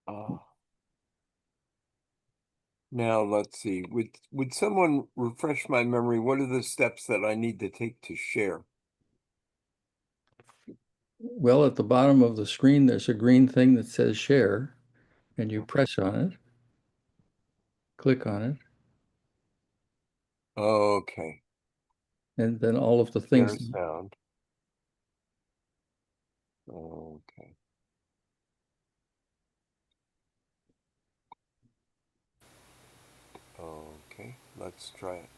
Uh, Now let's see. Would someone refresh my memory? What are the steps that I need to take to share? Well, at the bottom of the screen, there's a green thing that says share, and you press on it, click on it, Okay. and then all of the things. Share sound. Okay. Okay. Let's try it.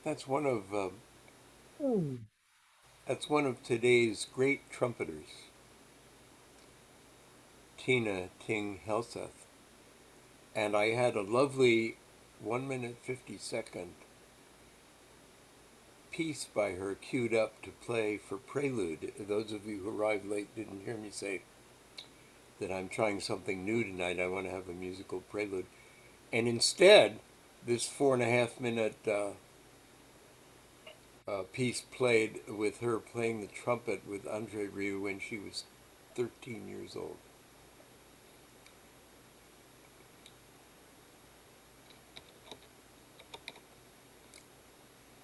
That's one of Oh. that's one of today's great trumpeters, Tina Ting Helseth. And I had a lovely 1 minute 50-second piece by her queued up to play for Prelude. Those of you who arrived late didn't hear me say that I'm trying something new tonight. I want to have a musical prelude. And instead, this 4.5 minute piece played with her playing the trumpet with Andre Rieu when she was 13 years old.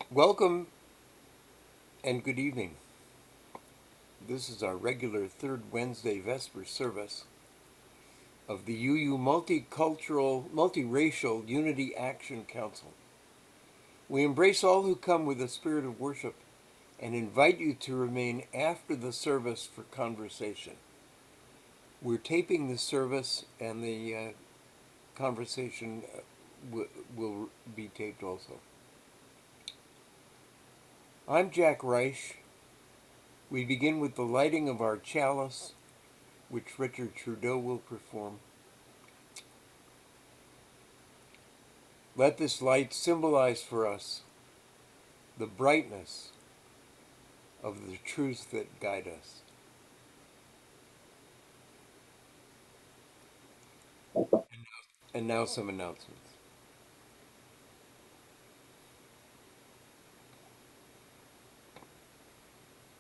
Welcome and good evening. This is our regular third Wednesday Vesper service of the UU Multiracial Unity Action Council. We embrace all who come with a spirit of worship and invite you to remain after the service for conversation. We're taping the service, and the conversation will be taped also. I'm Jack Reich. We begin with the lighting of our chalice, which Richard Trudeau will perform. Let this light symbolize for us the brightness of the truths that guide us. And now some announcements.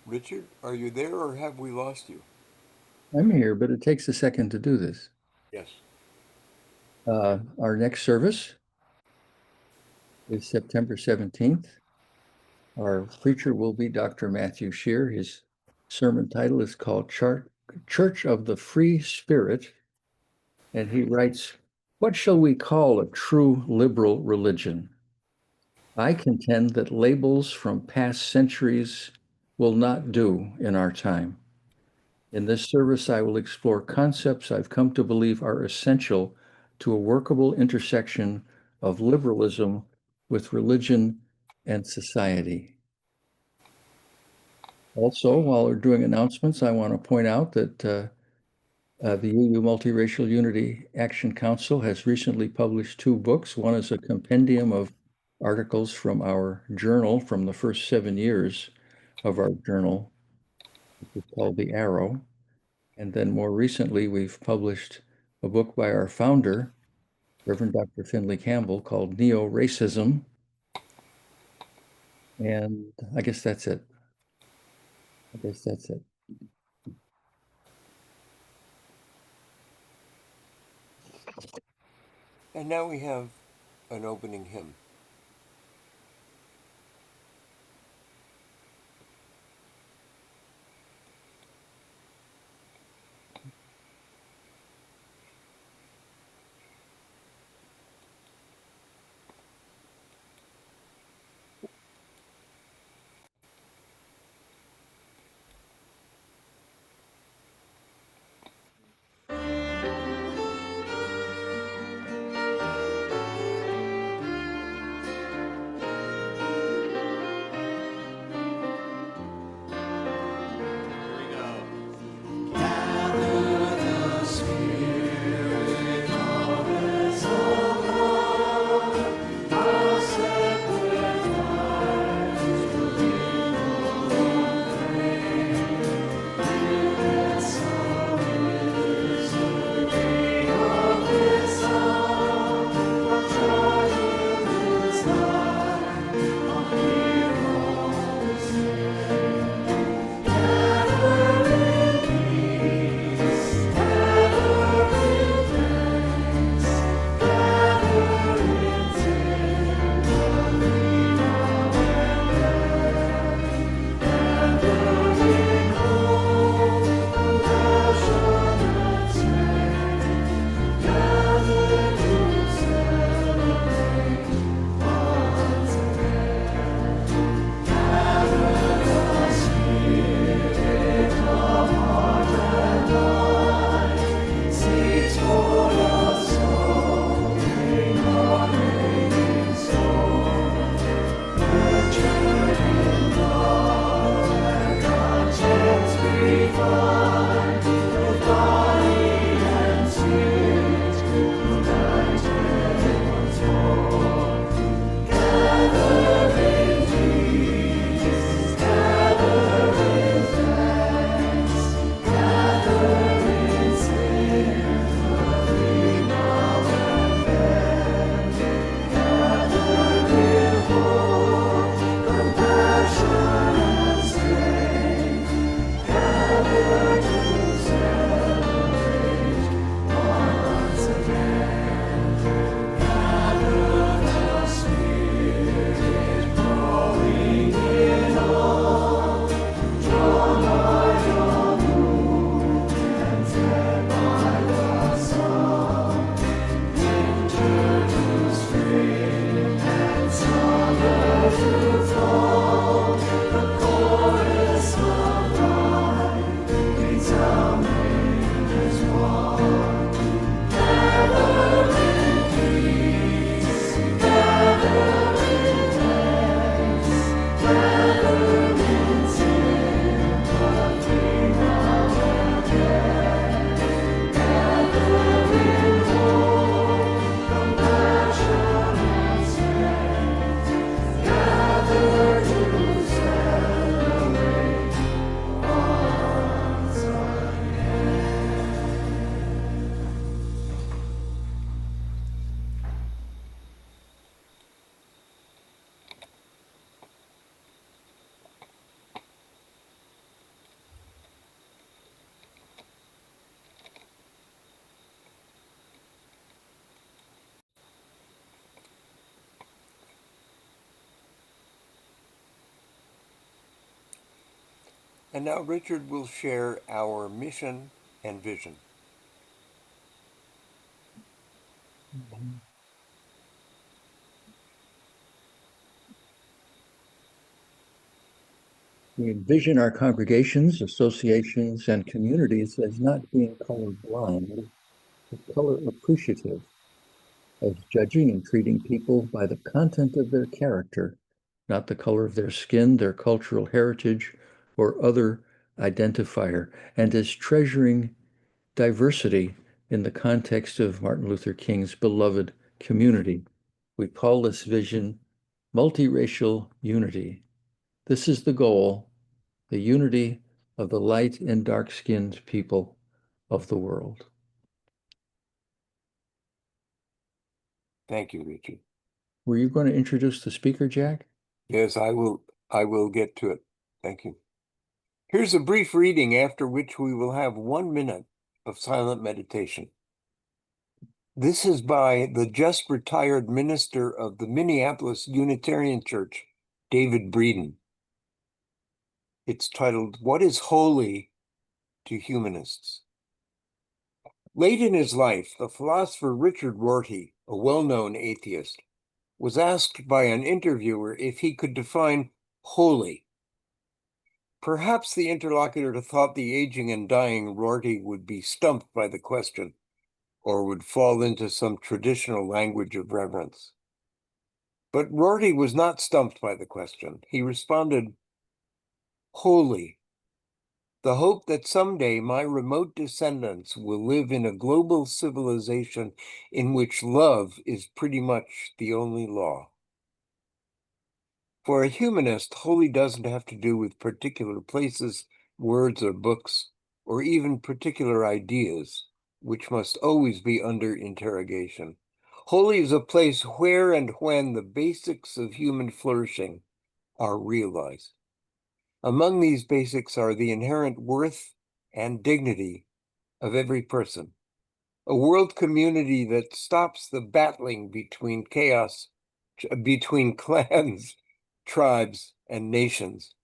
Richard, are you there or have we lost you? I'm here, but it takes a second to do this. Yes. Our next service is September 17th. Our preacher will be Dr. Matthew Shear. His sermon title is called Church of the Free Spirit. And he writes, "What shall we call a true liberal religion? I contend that labels from past centuries will not do in our time. In this service, I will explore concepts I've come to believe are essential to a workable intersection of liberalism with religion and society." Also, while we're doing announcements, I want to point out that the UU Multiracial Unity Action Council has recently published two books. One is a compendium of articles from our journal from the first 7 years of our journal, which is called The Arrow. And then more recently, we've published a book by our founder, Reverend Dr. Finley Campbell, called Neo-Racism. And I guess that's it. And now we have an opening hymn. And now Richard will share our mission and vision. We envision our congregations, associations, and communities as not being colorblind, but color appreciative, as judging and treating people by the content of their character, not the color of their skin, their cultural heritage, or other identifier, and as treasuring diversity in the context of Martin Luther King's beloved community. We call this vision multiracial unity. This is the goal, the unity of the light and dark-skinned people of the world. Thank you, Richard. Were you going to introduce the speaker, Jack? Yes, I will get to it. Thank you. Here's a brief reading, after which we will have 1 minute of silent meditation. This is by the just retired minister of the Minneapolis Unitarian Church, David Breeden. It's titled, "What is Holy to Humanists?" Late in his life, the philosopher Richard Rorty, a well-known atheist, was asked by an interviewer if he could define holy. Perhaps the interlocutor thought the aging and dying Rorty would be stumped by the question, or would fall into some traditional language of reverence. But Rorty was not stumped by the question. He responded, "Holy, the hope that someday my remote descendants will live in a global civilization in which love is pretty much the only law." For a humanist, holy doesn't have to do with particular places, words, or books, or even particular ideas, which must always be under interrogation. Holy is a place where and when the basics of human flourishing are realized. Among these basics are the inherent worth and dignity of every person, a world community that stops the battling between between clans, tribes, and nations,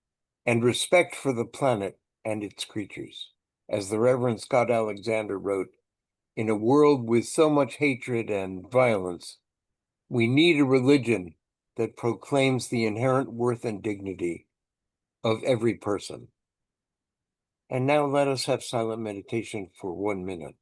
and respect for the planet and its creatures. As the Reverend Scott Alexander wrote, "In a world with so much hatred and violence, we need a religion that proclaims the inherent worth and dignity of every person." And now let us have silent meditation for 1 minute.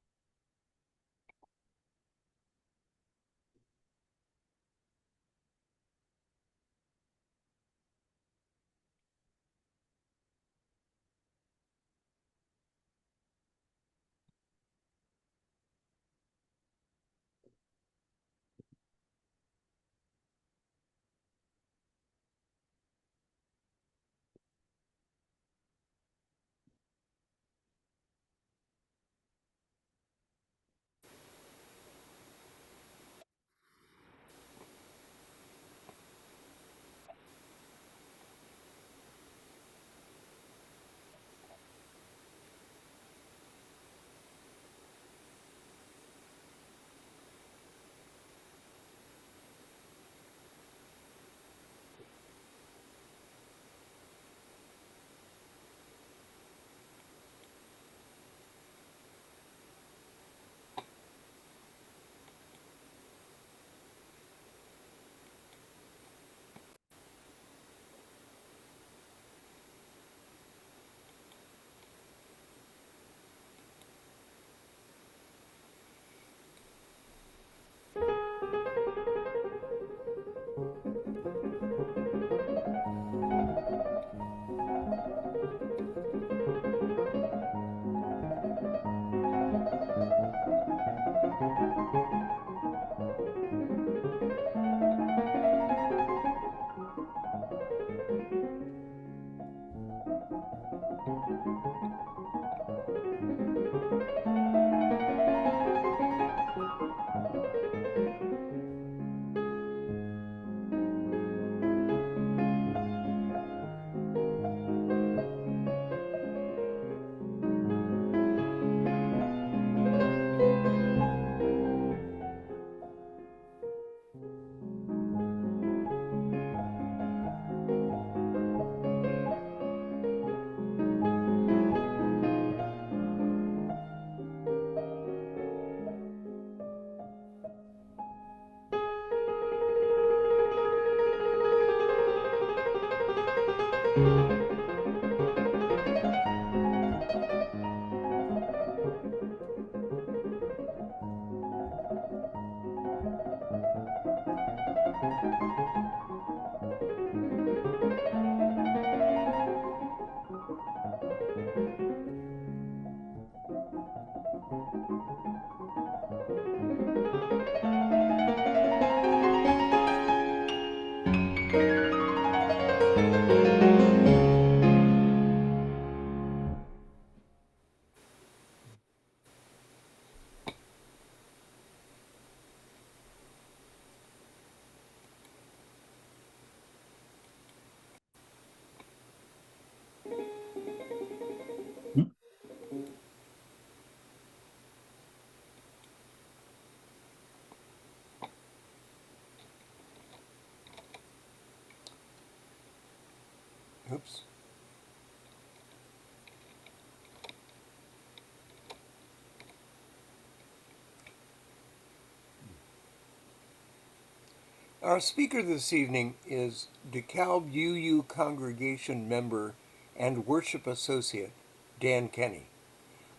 Our speaker this evening is DeKalb UU congregation member and worship associate Dan Kenney,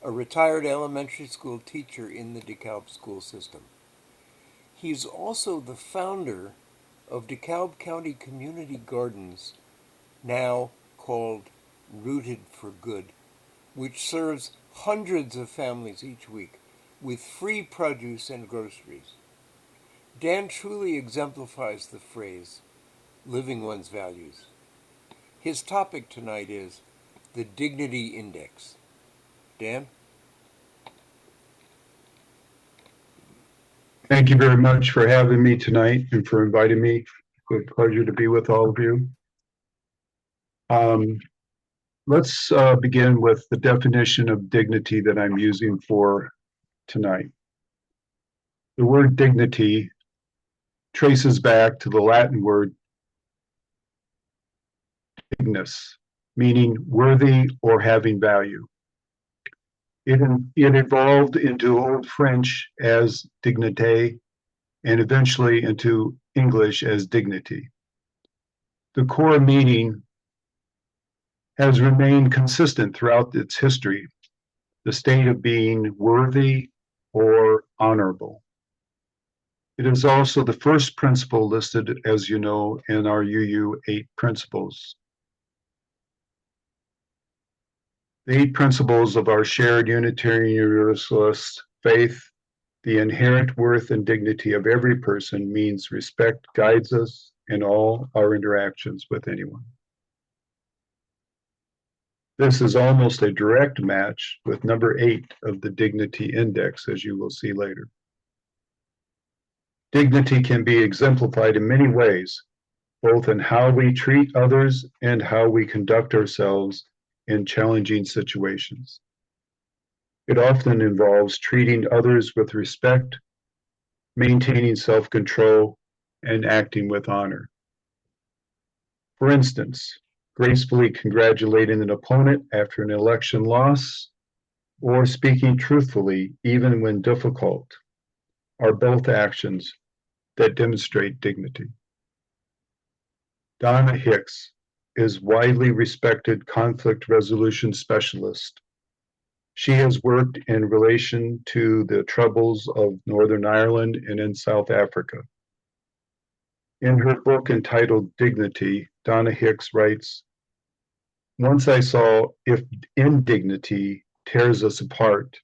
a retired elementary school teacher in the DeKalb school system. He's also the founder of DeKalb County Community Gardens, now called Rooted for Good, which serves hundreds of families each week with free produce and groceries. Dan truly exemplifies the phrase, living one's values. His topic tonight is the Dignity Index. Dan? Thank you very much for having me tonight and for inviting me. Good pleasure to be with all of you. Let's begin with the definition of dignity that I'm using for tonight. The word dignity traces back to the Latin word dignus, meaning worthy or having value. It evolved into Old French as dignité and eventually into English as dignity. The core meaning has remained consistent throughout its history, the state of being worthy or honorable. It is also the first principle listed, as you know, in our UU 8 principles. The 8 principles of our shared Unitarian Universalist faith, the inherent worth and dignity of every person means respect guides us in all our interactions with anyone. This is almost a direct match with number 8 of the Dignity Index, as you will see later. Dignity can be exemplified in many ways, both in how we treat others and how we conduct ourselves in challenging situations. It often involves treating others with respect, maintaining self-control, and acting with honor. For instance, gracefully congratulating an opponent after an election loss, or speaking truthfully even when difficult, are both actions that demonstrate dignity. Donna Hicks is widely respected conflict resolution specialist. She has worked in relation to the troubles of Northern Ireland and in South Africa. In her book entitled Dignity, Donna Hicks writes, "Once I saw if indignity tears us apart,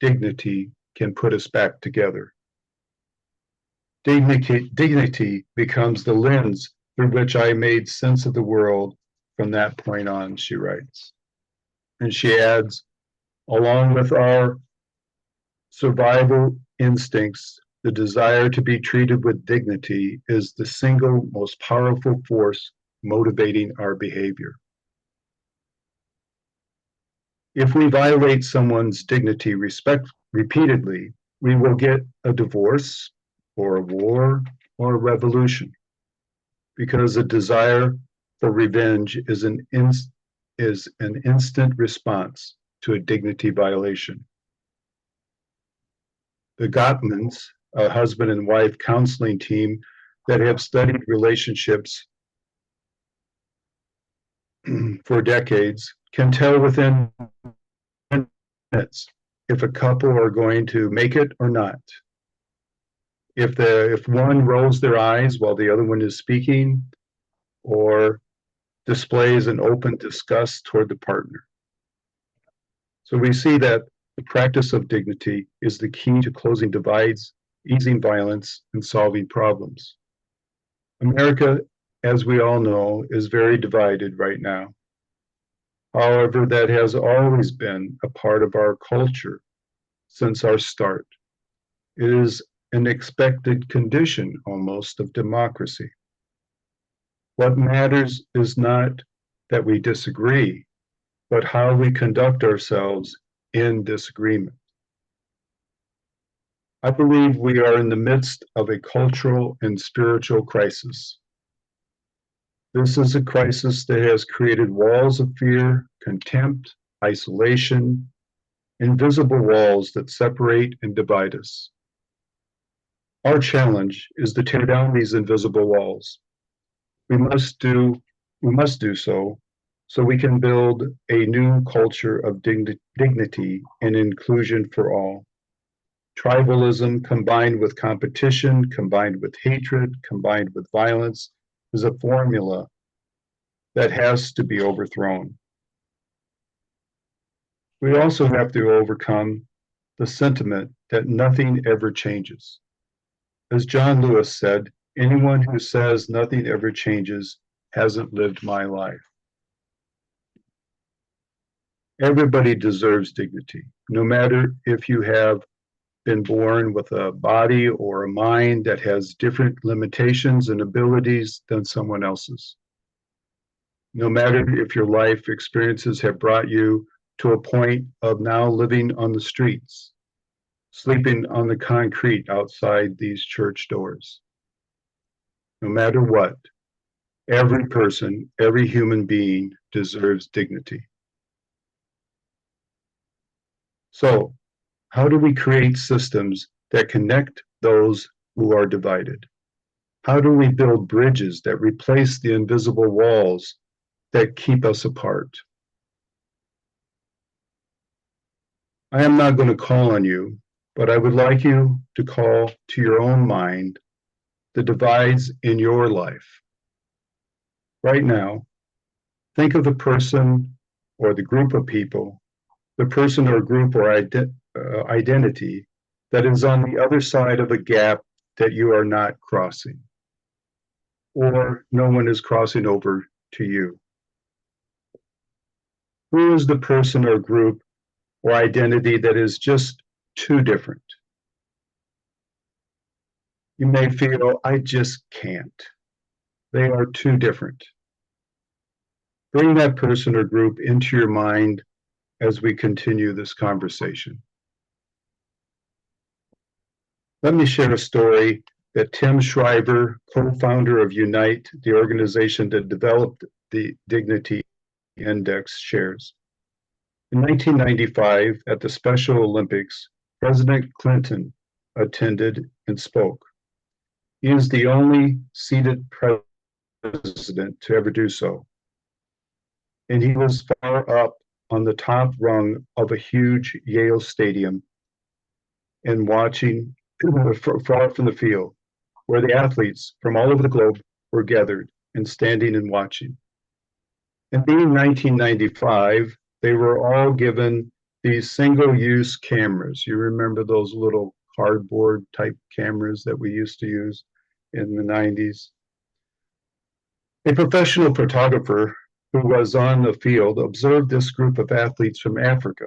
dignity can put us back together." Dignity becomes the lens through which I made sense of the world from that point on, she writes. And she adds, along with our survival instincts, the desire to be treated with dignity is the single most powerful force motivating our behavior. If we violate someone's dignity repeatedly, we will get a divorce or a war or a revolution, because a desire for revenge is an instant response to a dignity violation. The Gottmans, a husband and wife counseling team that have studied relationships for decades, can tell within minutes if a couple are going to make it or not. If one rolls their eyes while the other one is speaking, or displays an open disgust toward the partner. So we see that the practice of dignity is the key to closing divides, easing violence, and solving problems. America, as we all know, is very divided right now. However, that has always been a part of our culture since our start. It is an expected condition almost of democracy. What matters is not that we disagree, but how we conduct ourselves in disagreement. I believe we are in the midst of a cultural and spiritual crisis. This is a crisis that has created walls of fear, contempt, isolation, invisible walls that separate and divide us. Our challenge is to tear down these invisible walls. We must do so we can build a new culture of dignity and inclusion for all. Tribalism combined with competition, combined with hatred, combined with violence is a formula that has to be overthrown. We also have to overcome the sentiment that nothing ever changes. As John Lewis said, anyone who says nothing ever changes hasn't lived my life. Everybody deserves dignity, no matter if you have been born with a body or a mind that has different limitations and abilities than someone else's. No matter if your life experiences have brought you to a point of now living on the streets, sleeping on the concrete outside these church doors. No matter what, every person, every human being deserves dignity. So, how do we create systems that connect those who are divided? How do we build bridges that replace the invisible walls that keep us apart? I am not going to call on you, but I would like you to call to your own mind the divides in your life. Right now, think of the person or the group of people, the person or group or identity that is on the other side of a gap that you are not crossing, or no one is crossing over to you. Who is the person or group or identity that is just too different? You may feel, I just can't. They are too different. Bring that person or group into your mind as we continue this conversation. Let me share a story that Tim Shriver, co-founder of Unite, the organization that developed the Dignity Index, shares. In 1995, at the Special Olympics, President Clinton attended and spoke. He is the only seated president to ever do so. And he was far up on the top rung of a huge Yale stadium and watching far from the field, where the athletes from all over the globe were gathered and standing and watching. And being 1995, they were all given these single-use cameras. You remember those little cardboard type cameras that we used to use in the 90s? A professional photographer who was on the field observed this group of athletes from Africa.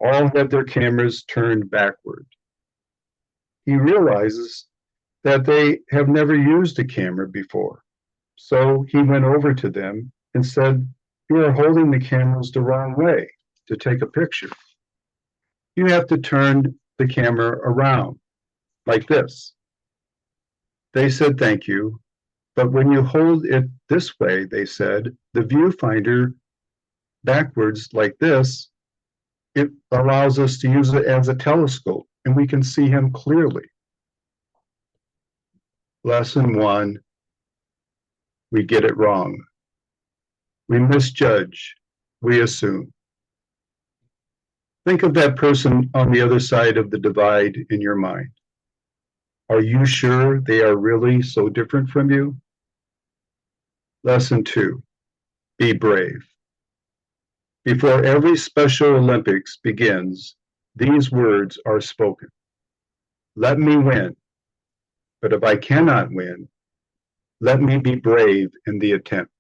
All had their cameras turned backward. He realizes that they have never used a camera before. So he went over to them and said, "You are holding the cameras the wrong way to take a picture. You have to turn the camera around like this." They said, "Thank you. But when you hold it this way," they said, "the viewfinder backwards like this, it allows us to use it as a telescope and we can see him clearly." Lesson one, we get it wrong. We misjudge, we assume. Think of that person on the other side of the divide in your mind. Are you sure they are really so different from you? Lesson two, be brave. Before every Special Olympics begins, these words are spoken. Let me win, but if I cannot win, let me be brave in the attempt.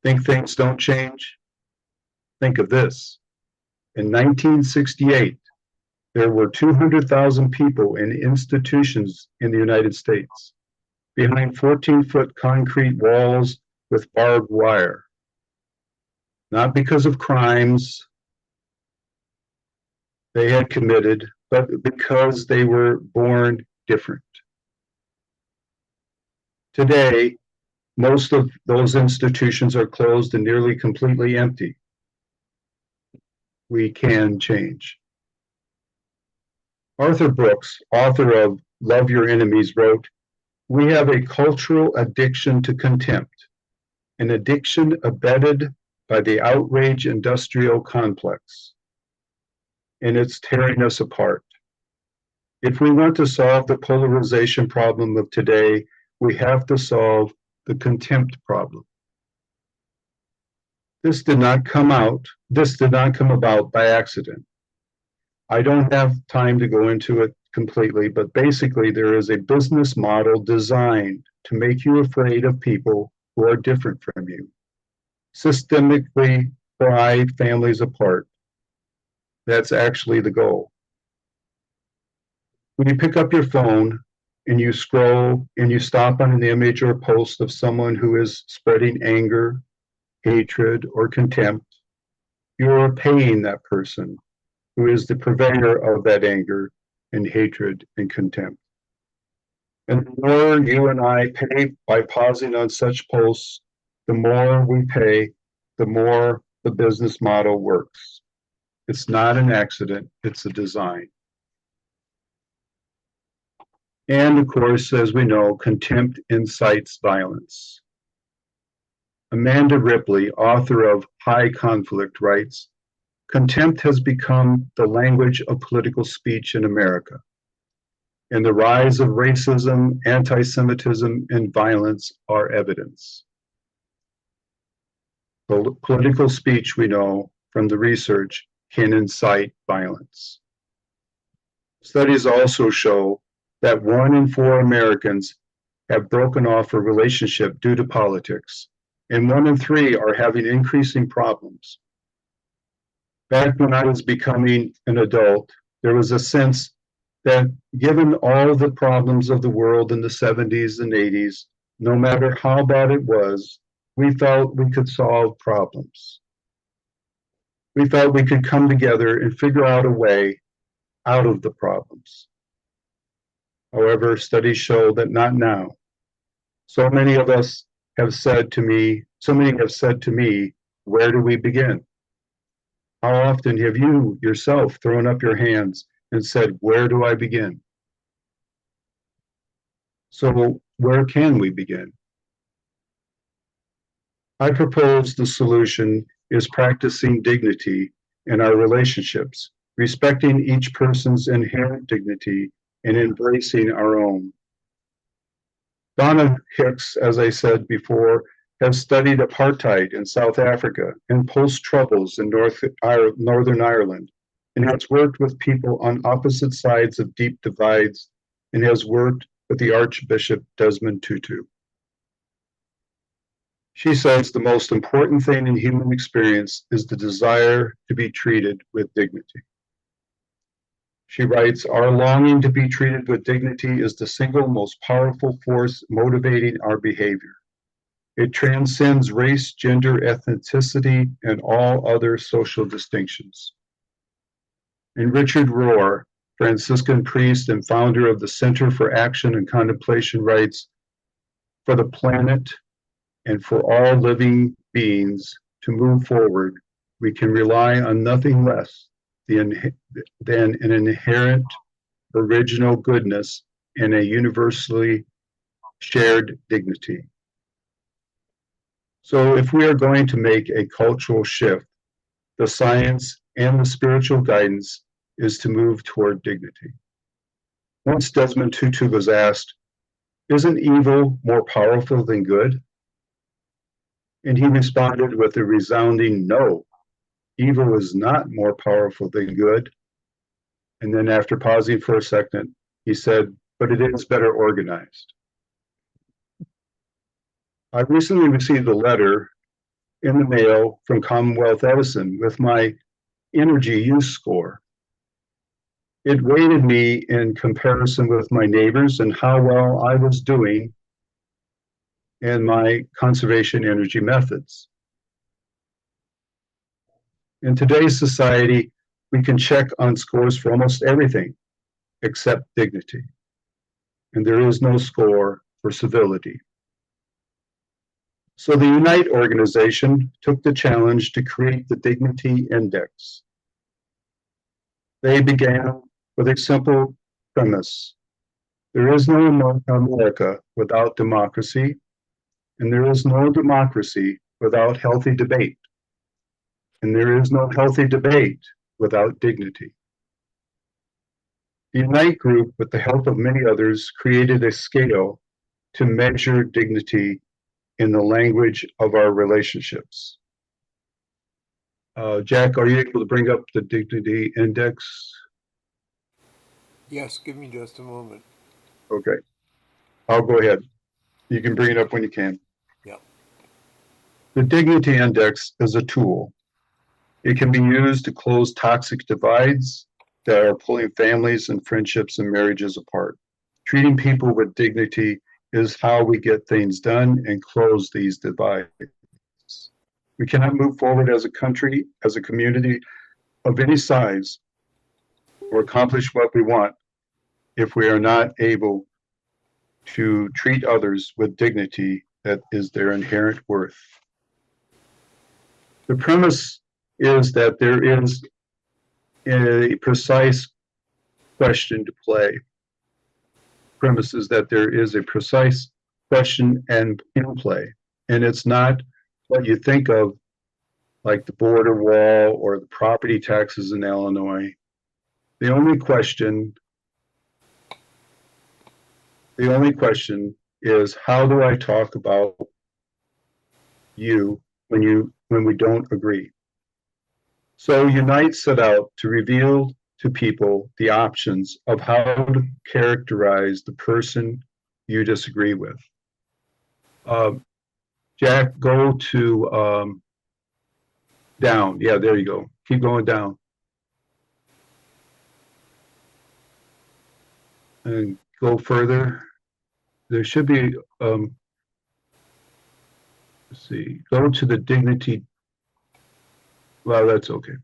Think things don't change? Think of this. In 1968, there were 200,000 people in institutions in the United States, behind 14-foot concrete walls with barbed wire. Not because of crimes they had committed, but because they were born different. Today, most of those institutions are closed and nearly completely empty. We can change. Arthur Brooks, author of Love Your Enemies, wrote, "We have a cultural addiction to contempt, an addiction abetted by the outrage industrial complex, and it's tearing us apart. If we want to solve the polarization problem of today, we have to solve the contempt problem." This did not come about by accident. I don't have time to go into it completely, but basically there is a business model designed to make you afraid of people who are different from you, systemically pry families apart. That's actually the goal. When you pick up your phone and you scroll and you stop on an image or a post of someone who is spreading anger, hatred, or contempt, you're paying that person who is the purveyor of that anger and hatred and contempt. And the more you and I pay by pausing on such posts, the more we pay, the more the business model works. It's not an accident, it's a design. And of course, as we know, contempt incites violence. Amanda Ripley, author of High Conflict, writes, "Contempt has become the language of political speech in America, and the rise of racism, anti-Semitism, and violence are evidence." Political speech, we know from the research, can incite violence. Studies also show that 1 in 4 Americans have broken off a relationship due to politics, and 1 in 3 are having increasing problems. Back when I was becoming an adult, there was a sense that given all the problems of the world in the 70s and 80s, no matter how bad it was, we felt we could solve problems. We felt we could come together and figure out a way out of the problems. However, studies show that not now. So many have said to me, where do we begin? How often have you yourself thrown up your hands and said, where do I begin? So where can we begin? I propose the solution is practicing dignity in our relationships, respecting each person's inherent dignity and embracing our own. Donna Hicks, as I said before, has studied apartheid in South Africa and post-troubles in Northern Ireland, and has worked with people on opposite sides of deep divides, and has worked with the Archbishop Desmond Tutu. She says the most important thing in human experience is the desire to be treated with dignity. She writes, "Our longing to be treated with dignity is the single most powerful force motivating our behavior. It transcends race, gender, ethnicity, and all other social distinctions." And Richard Rohr, Franciscan priest and founder of the Center for Action and Contemplation, writes, "For the planet and for all living beings to move forward, we can rely on nothing less than an inherent original goodness and a universally shared dignity." So if we are going to make a cultural shift, the science and the spiritual guidance is to move toward dignity. Once Desmond Tutu was asked, "Isn't evil more powerful than good?" And he responded with a resounding no. Evil is not more powerful than good. And then after pausing for a second, he said, "But it is better organized." I recently received a letter in the mail from Commonwealth Edison with my energy use score. It rated me in comparison with my neighbors and how well I was doing in my conservation energy methods. In today's society, we can check on scores for almost everything except dignity. And there is no score for civility. So the Unite organization took the challenge to create the Dignity Index. They began with a simple premise. There is no America without democracy, and there is no democracy without healthy debate, and there is no healthy debate without dignity. The Unite group, with the help of many others, created a scale to measure dignity in the language of our relationships. Jack, are you able to bring up the dignity index? Yes, give me just a moment. Okay, I'll go ahead. You can bring it up when you can. Yeah. The dignity index is a tool. It can be used to close toxic divides that are pulling families and friendships and marriages apart. Treating people with dignity is how we get things done and close these divides. We cannot move forward as a country, as a community of any size, or accomplish what we want if we are not able to treat others with dignity that is their inherent worth. The premise is that there is a precise question to play. Premise is that there is a precise question and in play, and it's not what you think of like the border wall or the property taxes in Illinois. The only question is, how do I talk about you when we don't agree? So Unite set out to reveal to people the options of how to characterize the person you disagree with. Jack, go to down. Yeah, there you go. Keep going down. And go further. There should be, let's see, go to the dignity. Well, that's okay.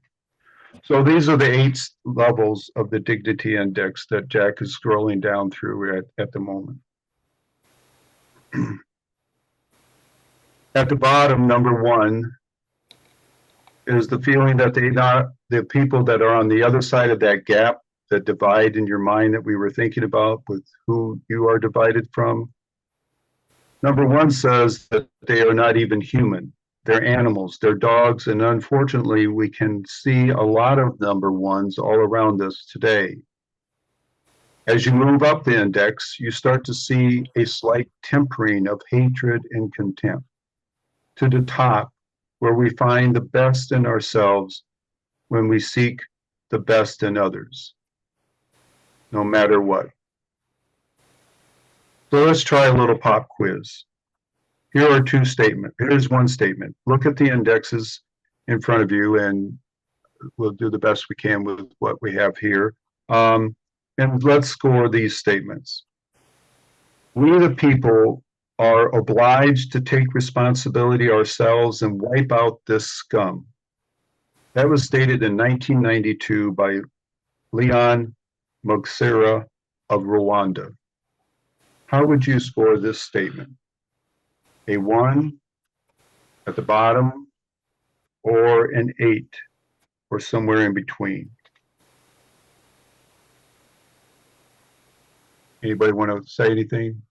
So these are the 8 levels of the dignity index that Jack is scrolling down through at the moment. At the bottom, number 1 is the feeling that the people that are on the other side of that gap, that divide in your mind that we were thinking about with who you are divided from. Number 1 says that they are not even human. They're animals, they're dogs, and unfortunately, we can see a lot of number 1s all around us today. As you move up the index, you start to see a slight tempering of hatred and contempt to the top, where we find the best in ourselves when we seek the best in others, no matter what. So let's try a little pop quiz. Here are 2 statements. Here's one statement. Look at the indexes in front of you, and we'll do the best we can with what we have here. And let's score these statements. We, the people, are obliged to take responsibility ourselves and wipe out this scum. That was stated in 1992 by Leon Mugesera of Rwanda. How would you score this statement? A 1 at the bottom, or an 8, or somewhere in between? Anybody want to say anything?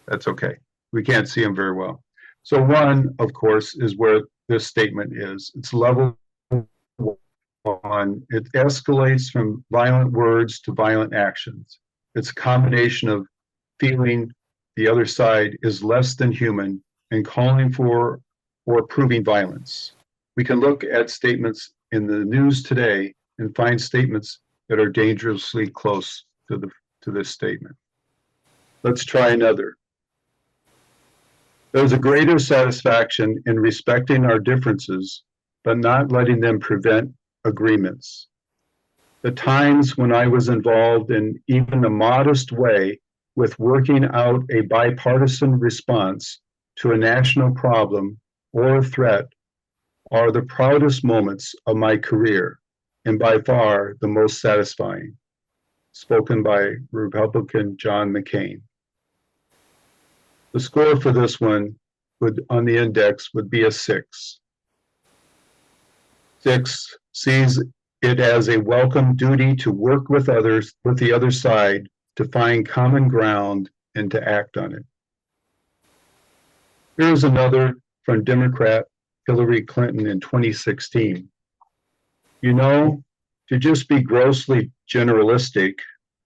That's okay. We can't see them very well. So 1, of course, is where this statement is. It's level 1. It escalates from violent words to violent actions. It's a combination of feeling the other side is less than human and calling for or proving violence. We can look at statements in the news today and find statements that are dangerously close to this statement. Let's try another. There's a greater satisfaction in respecting our differences, but not letting them prevent agreements. The times when I was involved in even a modest way with working out a bipartisan response to a national problem or a threat are the proudest moments of my career, and by far the most satisfying. Spoken by Republican John McCain. The score for this one on the index would be a 6. 6 sees it as a welcome duty to work with others, with the other side, to find common ground and to act on it. Here's another from Democrat Hillary Clinton in 2016. You know, to just be grossly generalistic,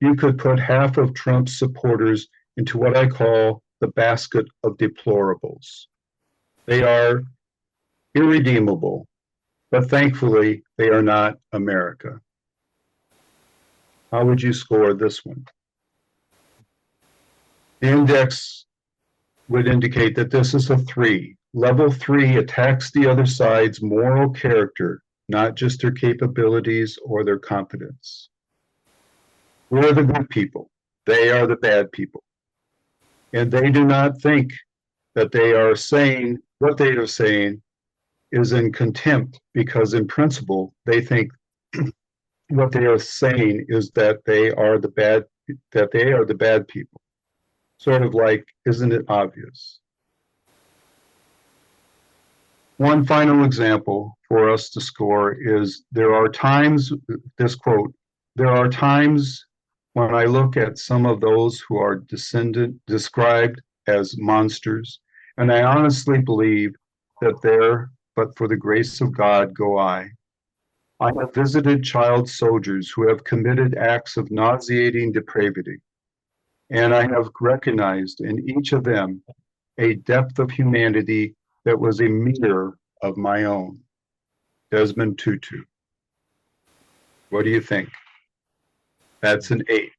you could put half of Trump's supporters into what I call the basket of deplorables. They are irredeemable, but thankfully they are not America. How would you score this one? The index would indicate that this is a 3. Level 3 attacks the other side's moral character, not just their capabilities or their competence. We're the good people. They are the bad people. And they do not think that they are saying what they are saying is in contempt, because in principle, they think what they are saying is that they are the bad people. Sort of like, isn't it obvious? One final example for us to score is there are times, this quote, there are times when I look at some of those who are described as monsters, and I honestly believe that there, but for the grace of God, go I. I have visited child soldiers who have committed acts of nauseating depravity, and I have recognized in each of them a depth of humanity that was a mirror of my own. Desmond Tutu. What do you think? That's an 8.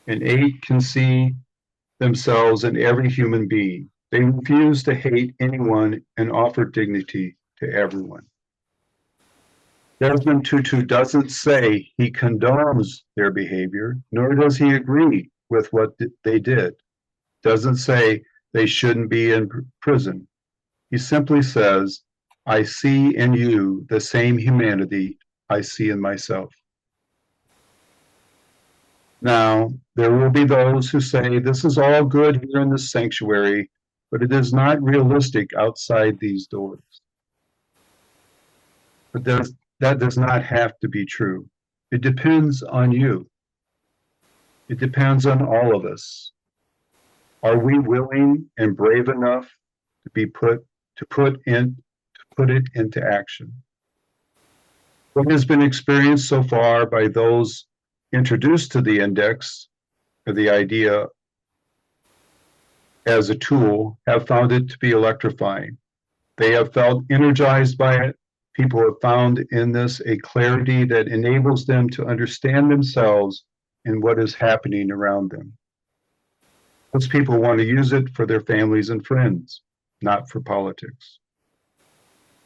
An 8 can see themselves in every human being. They refuse to hate anyone and offer dignity to everyone. Desmond Tutu doesn't say he condones their behavior, nor does he agree with what they did. Doesn't say they shouldn't be in prison. He simply says, I see in you the same humanity I see in myself. Now, there will be those who say this is all good here in this sanctuary, but it is not realistic outside these doors. But that does not have to be true. It depends on you. It depends on all of us. Are we willing and brave enough to put it into action? What has been experienced so far by those introduced to the index, or the idea as a tool, have found it to be electrifying. They have felt energized by it. People have found in this a clarity that enables them to understand themselves and what is happening around them. Most people want to use it for their families and friends, not for politics.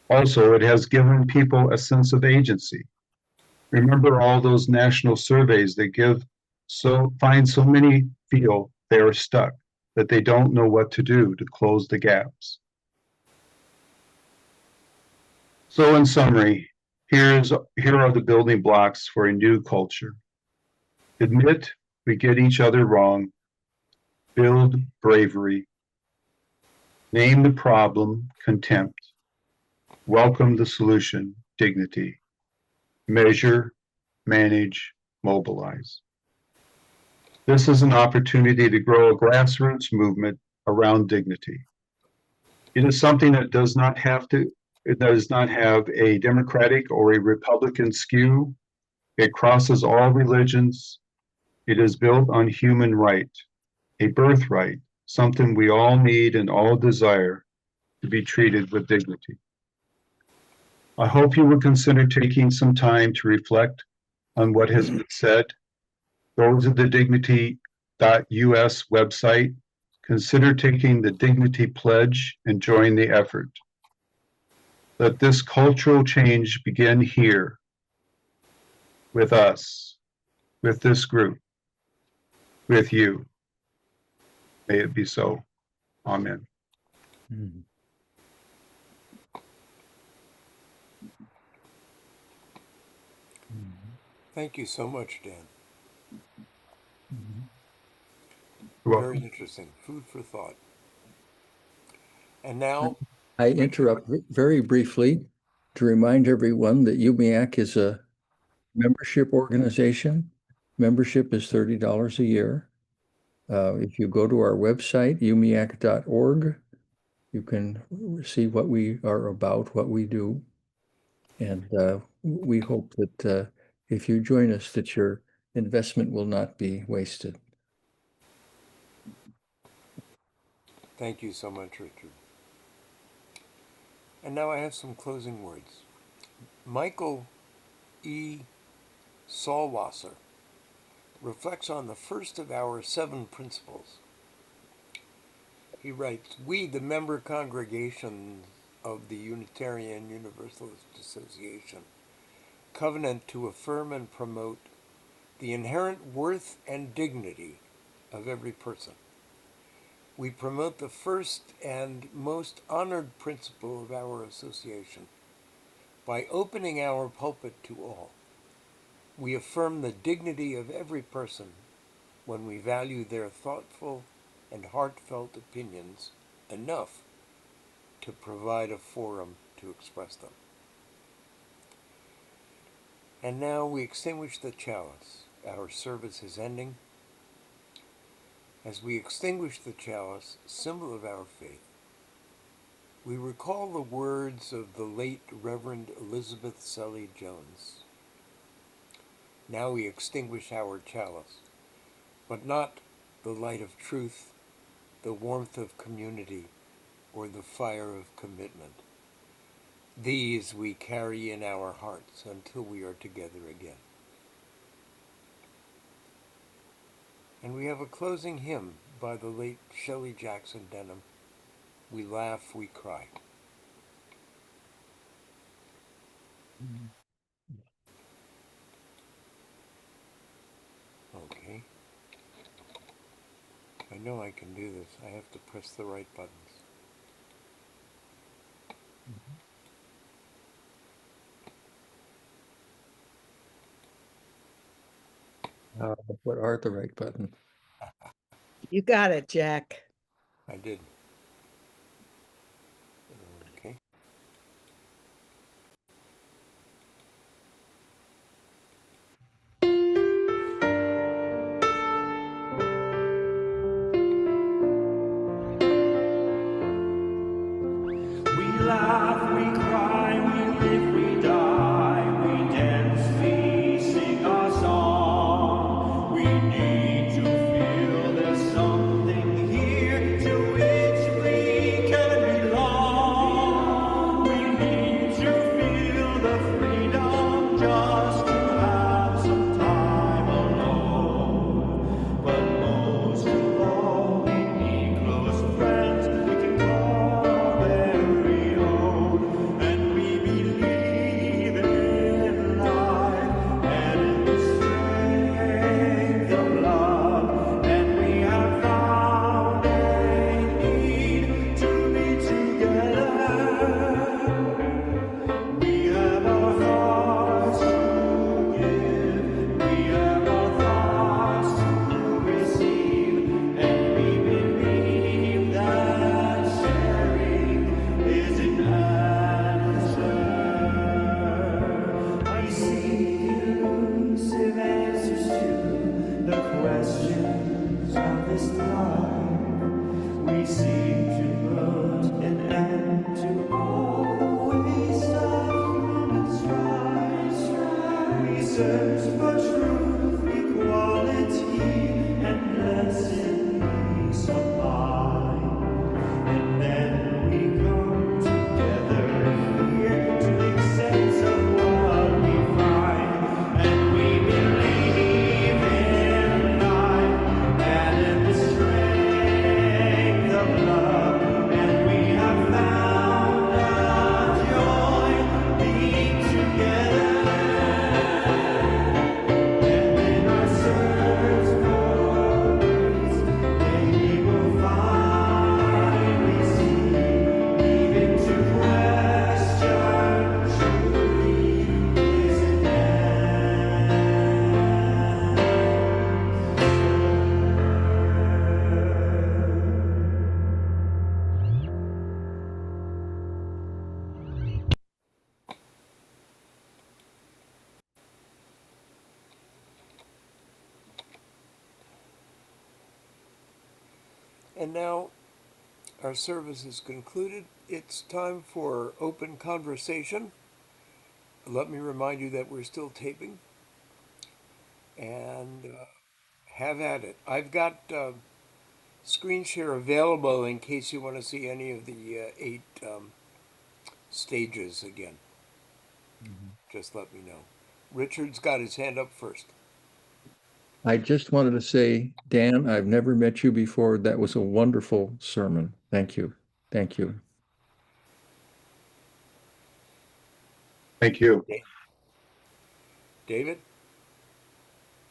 Also, it has given people a sense of agency. Remember all those national surveys that find so many feel they are stuck, that they don't know what to do to close the gaps. So in summary, here are the building blocks for a new culture. Admit we get each other wrong. Build bravery. Name the problem, contempt. Welcome the solution, dignity. Measure, manage, mobilize. This is an opportunity to grow a grassroots movement around dignity. It is something that does not have a Democratic or a Republican skew. It crosses all religions. It is built on human right, a birthright, something we all need and all desire, to be treated with dignity. I hope you will consider taking some time to reflect on what has been said. Go to the dignity.us website. Consider taking the Dignity Pledge and join the effort. Let this cultural change begin here, with us, with this group, with you. May it be so. Amen. Mhm. Thank you so much, Dan. Mhm. You're Very welcome. interesting. Food for thought. And now, I interrupt very briefly. to remind everyone that UMIAC is a membership organization. Membership is $30 a year. If you go to our website, umiac.org, you can see what we are about, what we do. And we hope that if you join us, that your investment will not be wasted. Thank you so much, Richard. And now I have some closing words. Michael E. Solwasser reflects on the first of our 7 principles. He writes, "We, the member congregation of the Unitarian Universalist Association, covenant to affirm and promote the inherent worth and dignity of every person. We promote the first and most honored principle of our association by opening our pulpit to all. We affirm the dignity of every person when we value their thoughtful and heartfelt opinions enough to provide a forum to express them." And now we extinguish the chalice. Our service is ending. As we extinguish the chalice, symbol of our faith, we recall the words of the late Reverend Elizabeth Sully Jones. Now we extinguish our chalice, but not the light of truth, the warmth of community, or the fire of commitment. These we carry in our hearts until we are together again. And we have a closing hymn by the late Shelley Jackson Denham, "We Laugh, We Cry." Okay. I know I can do this. I have to press the right buttons. What are the right buttons? You got it, Jack. I did. Okay. We laugh, we cry, we live, we die, we dance, we sing our song. We need to feel there's something here to which we can belong. We need to feel the freedom just to have some time alone. But most of all, we need close friends we can call very own. And now our service is concluded. It's time for open conversation. Let me remind you that we're still taping. And have at it. I've got screen share available in case you want to see any of the 8 stages again. Just let me know. Richard's got his hand up first. I just wanted to say, Dan, I've never met you before. That was a wonderful sermon. Thank you. Thank you. Thank you. David?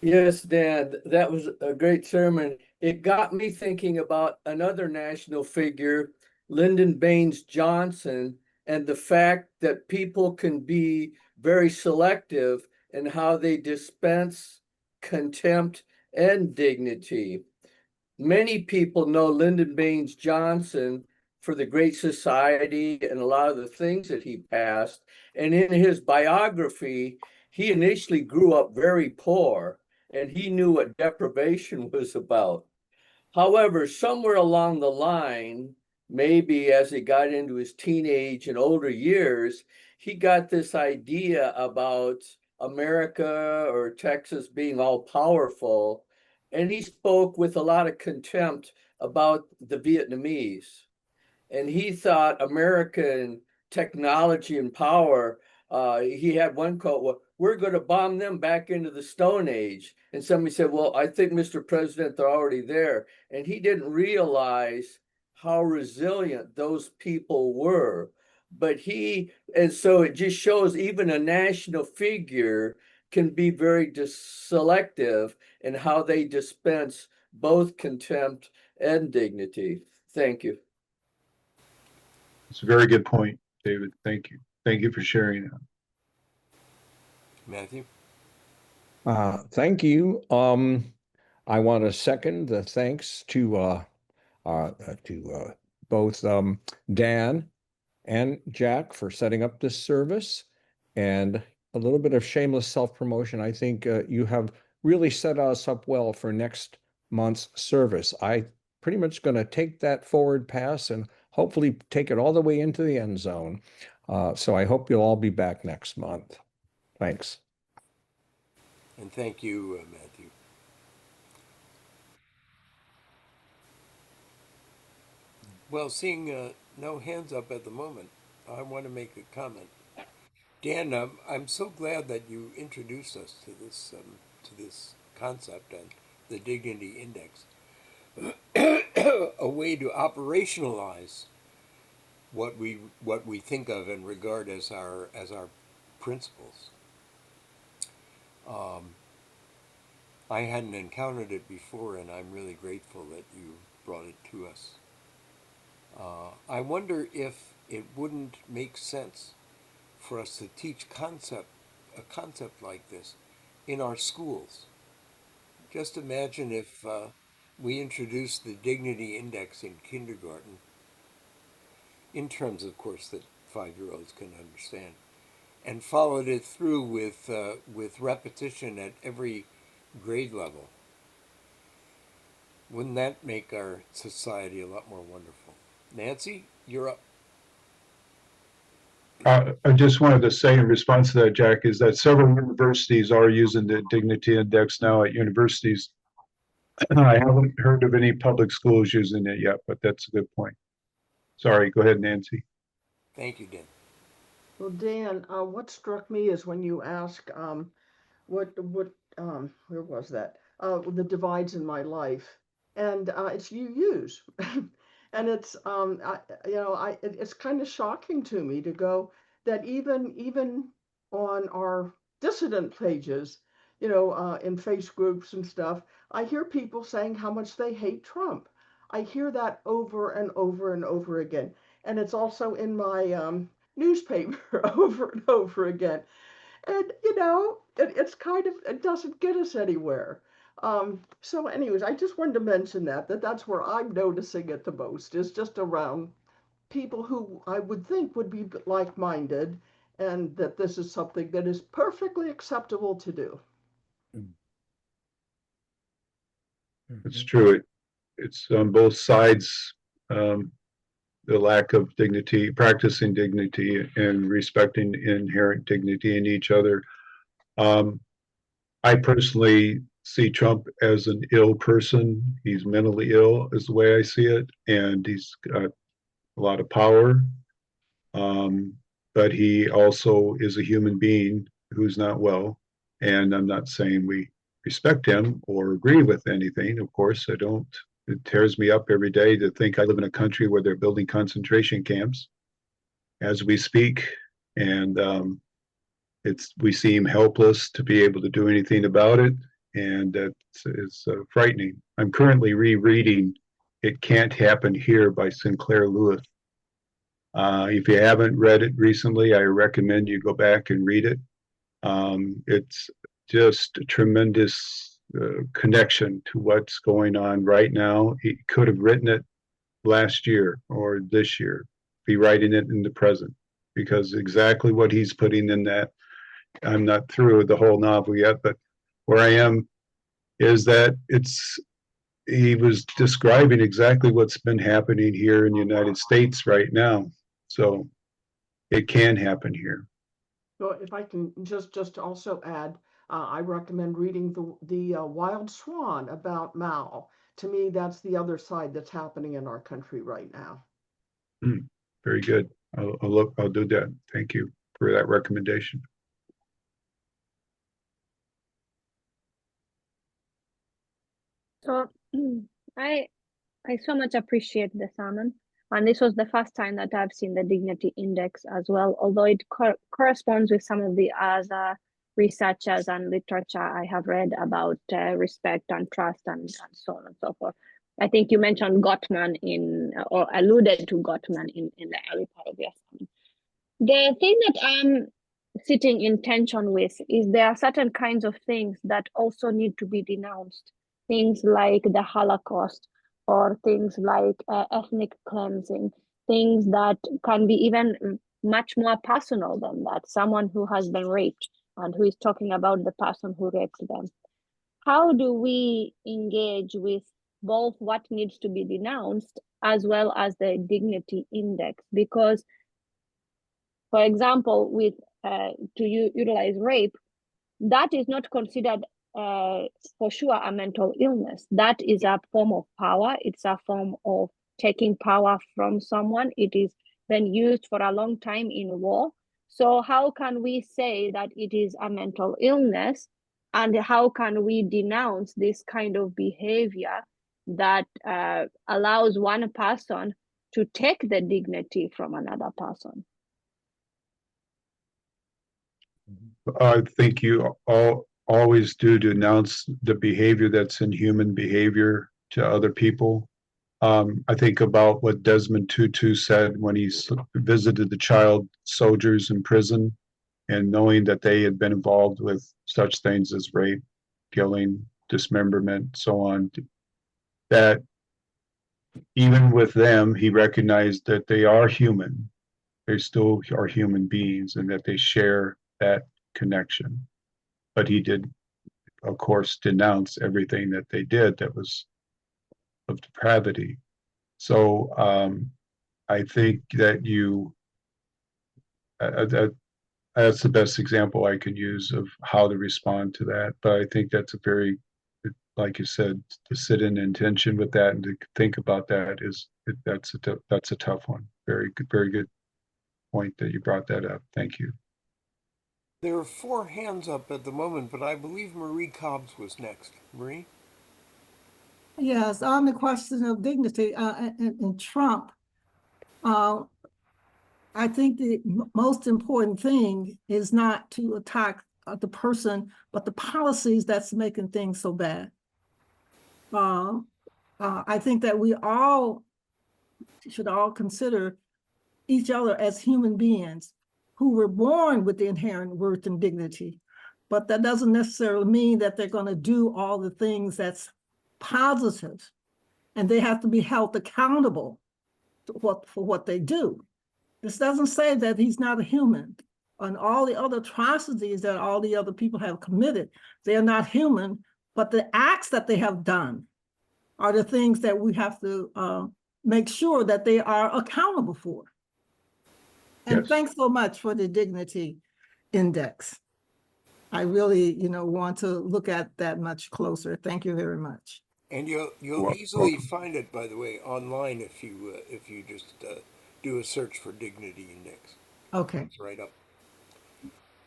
Yes, Dan, that was a great sermon. It got me thinking about another national figure, Lyndon Baines Johnson, and the fact that people can be very selective in how they dispense contempt and dignity. Many people know Lyndon Baines Johnson for the Great Society and a lot of the things that he passed. And in his biography, he initially grew up very poor and he knew what deprivation was about. However, somewhere along the line, maybe as he got into his teenage and older years, he got this idea about America or Texas being all powerful. And he spoke with a lot of contempt about the Vietnamese. And he thought American technology and power, he had one quote, well, we're going to bomb them back into the Stone Age. And somebody said, well, I think, Mr. President, they're already there. And he didn't realize how resilient those people were. And so it just shows even a national figure can be very selective in how they dispense both contempt and dignity. Thank you. It's a very good point, David. Thank you. Thank you for sharing that. Matthew? Thank you. I want to second the thanks to both Dan and Jack for setting up this service, and a little bit of shameless self-promotion. I think you have really set us up well for next month's service. I pretty much going to take that forward pass and hopefully take it all the way into the end zone. So I hope you'll all be back next month. Thanks. And thank you, Matthew. Well, seeing no hands up at the moment, I want to make a comment. Dan, I'm so glad that you introduced us to this concept and the Dignity Index, a way to operationalize what we think of and regard as our principles. I hadn't encountered it before, and I'm really grateful that you brought it to us. I wonder if it wouldn't make sense for us to teach a concept like this in our schools. Just imagine if we introduced the Dignity Index in kindergarten, in terms, of course, that 5-year-olds can understand, and followed it through with repetition at every grade level. Wouldn't that make our society a lot more wonderful? Nancy, you're up. I just wanted to say in response to that, Jack, is that several universities are using the Dignity Index now at universities. I haven't heard of any public schools using it yet, but that's a good point. Sorry, go ahead, Nancy. Thank you, Dan. Well, Dan, what struck me is when you ask, where was that? The divides in my life, and it's you use, and it's it's kind of shocking to me to go that even on our dissident pages, in face groups and stuff, I hear people saying how much they hate Trump. I hear that over and over and over again, and it's also in my newspaper over and over again. And it's kind of, it doesn't get us anywhere. So anyways, I just wanted to mention that's where I'm noticing it the most, is just around people who I would think would be like-minded, and that this is something that is perfectly acceptable to do. It's true. it's on both sides, the lack of dignity, practicing dignity and respecting inherent dignity in each other. I personally see Trump as an ill person. He's mentally ill, is the way I see it, and he's got a lot of power. But he also is a human being who's not well. And I'm not saying we respect him or agree with anything. Of course, I don't. It tears me up every day to think I live in a country where they're building concentration camps as we speak. And we seem helpless to be able to do anything about it. And it's frightening. I'm currently rereading It Can't Happen Here by Sinclair Lewis. If you haven't read it recently, I recommend you go back and read it. It's just a tremendous connection to what's going on right now. He could have written it last year or this year, be writing it in the present, because exactly what he's putting in that, I'm not through the whole novel yet, but where I am is that he was describing exactly what's been happening here in the United States right now. So it can happen here. So if I can just also add, I recommend reading the Wild Swan about Mao. To me, that's the other side that's happening in our country right now. Very good. I'll do that. Thank you for that recommendation. So I so much appreciate the sermon. And this was the first time that I've seen the Dignity Index as well, although it corresponds with some of the other researchers and literature I have read about respect and trust and so on and so forth. I think you mentioned Gottman or alluded to Gottman in the early part of your sermon. The thing that I'm sitting in tension with is there are certain kinds of things that also need to be denounced. Things like the Holocaust, or things like ethnic cleansing, things that can be even much more personal than that. Someone who has been raped and who is talking about the person who raped them. How do we engage with both what needs to be denounced as well as the dignity index? Because, for example, with to utilize rape, that is not considered for sure a mental illness. That is a form of power. It's a form of taking power from someone. It is been used for a long time in war. So how can we say that it is a mental illness, and how can we denounce this kind of behavior that allows one person to take the dignity from another person? I think you always do denounce the behavior that's inhuman behavior to other people. I think about what Desmond Tutu said when he visited the child soldiers in prison, and knowing that they had been involved with such things as rape, killing, dismemberment, so on, that even with them, he recognized that they are human. They still are human beings, and that they share that connection. But he did, of course, denounce everything that they did that was of depravity. So I think that that's the best example I can use of how to respond to that. But I think that's a very, like you said, to sit in intention with that and to think about that that's a tough one. Very good point that you brought that up. Thank you. There are 4 hands up at the moment, but I believe Marie Cobbs was next. Marie? Yes, on the question of dignity and Trump, I think the most important thing is not to attack the person, but the policies that's making things so bad. I think that we should all consider each other as human beings who were born with the inherent worth and dignity. But that doesn't necessarily mean that they're going to do all the things that's positive, and they have to be held accountable for what they do. This doesn't say that he's not a human. And all the other atrocities that all the other people have committed, they are not human, but the acts that they have done are the things that we have to make sure that they are accountable for. And Yes. thanks so much for the dignity index. I really, want to look at that much closer. Thank you very much. And you'll You're easily welcome. find it, by the way, online if you just do a search for Dignity Index. Okay. It's right up.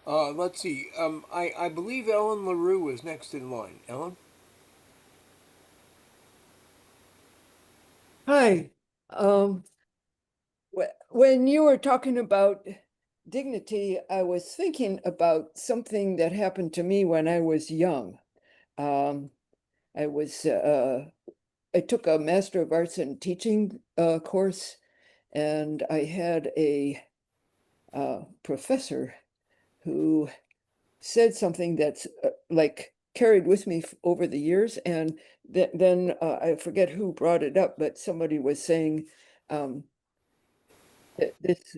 Let's see. I believe Ellen LaRue is next in line. Ellen? Hi. When you were talking about dignity, I was thinking about something that happened to me when I was young. I took a Master of Arts in Teaching course, and I had a professor who said something that's like carried with me over the years. And then I forget who brought it up, but somebody was saying that this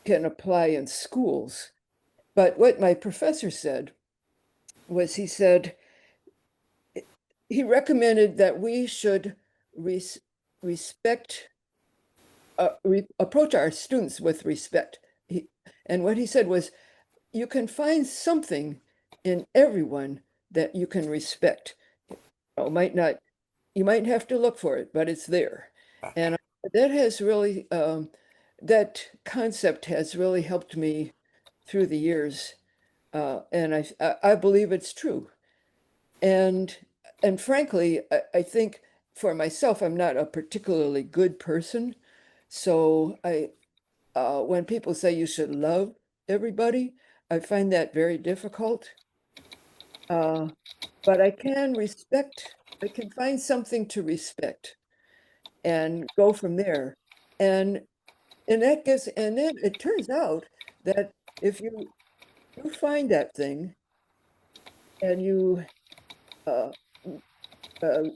can apply in schools. But what my professor said was he recommended that we should respect, approach our students with respect. And what he said was, you can find something in everyone that you can respect. You might have to look for it, but it's there. And that has really, that concept has really helped me through the years. And I believe it's true. And frankly, I think for myself, I'm not a particularly good person. So when people say you should love everybody, I find that very difficult. But I can find something to respect and go from there. And then it turns out that if you find that thing and you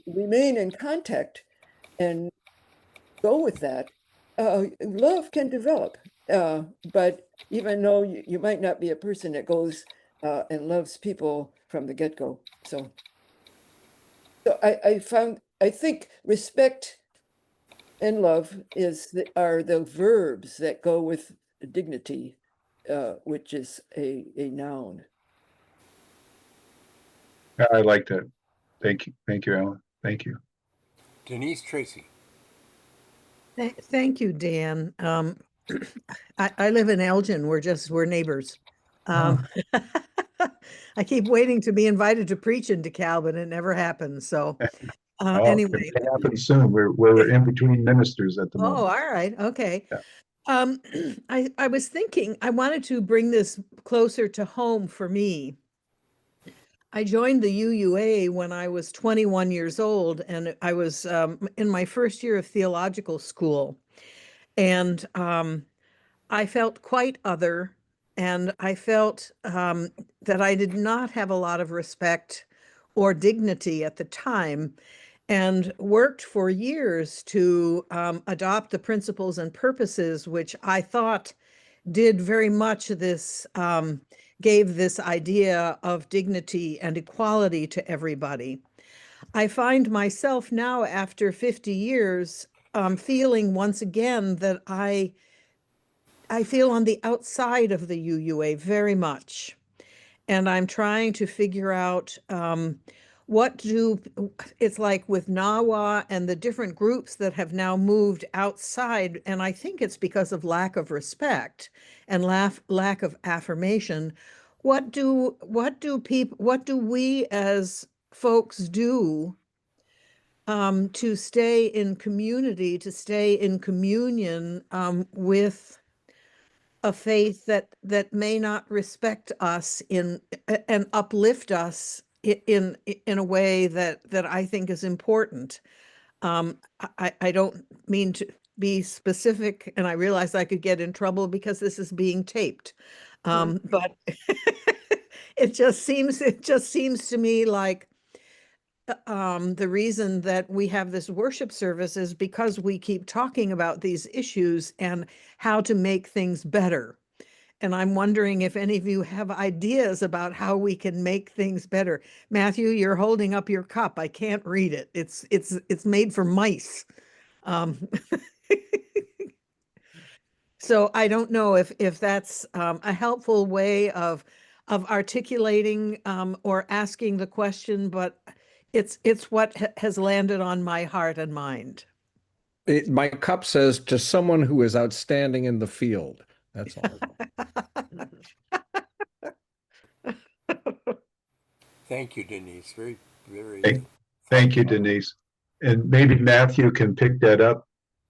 remain in contact and go with that, love can develop. But even though you might not be a person that goes and loves people from the get-go. So I think respect and love are the verbs that go with dignity, which is a noun. I like that. Thank you, Alan. Thank you. Denise Tracy. Thank you, Dan. I live in Elgin. We're neighbors. I keep waiting to be invited to preach in DeKalb, and it never happens. So anyway. It happens soon. We're in between ministers at the moment. Oh, all right. Okay. Yeah. I was thinking I wanted to bring this closer to home for me. I joined the UUA when I was 21 years old, and I was in my first year of theological school. And I felt quite other, and I felt that I did not have a lot of respect or dignity at the time, and worked for years to adopt the principles and purposes which I thought did very much this, gave this idea of dignity and equality to everybody. I find myself now, after 50 years, feeling once again that I feel on the outside of the UUA very much. And I'm trying to figure out it's like with NAWA and the different groups that have now moved outside, and I think it's because of lack of respect and lack of affirmation. What do we as folks do to stay in community, to stay in communion with a faith that may not respect us and uplift us in a way that I think is important. I don't mean to be specific, and I realize I could get in trouble because this is being taped. But it just seems to me like the reason that we have this worship service is because we keep talking about these issues and how to make things better. And I'm wondering if any of you have ideas about how we can make things better. Matthew, you're holding up your cup. I can't read it. It's made for mice. So I don't know if that's a helpful way of articulating or asking the question, but it's what has landed on my heart and mind. My cup says to someone who is outstanding in the field. That's all. Thank you, Denise. Very, very. Thank you, Denise. And maybe Matthew can pick that up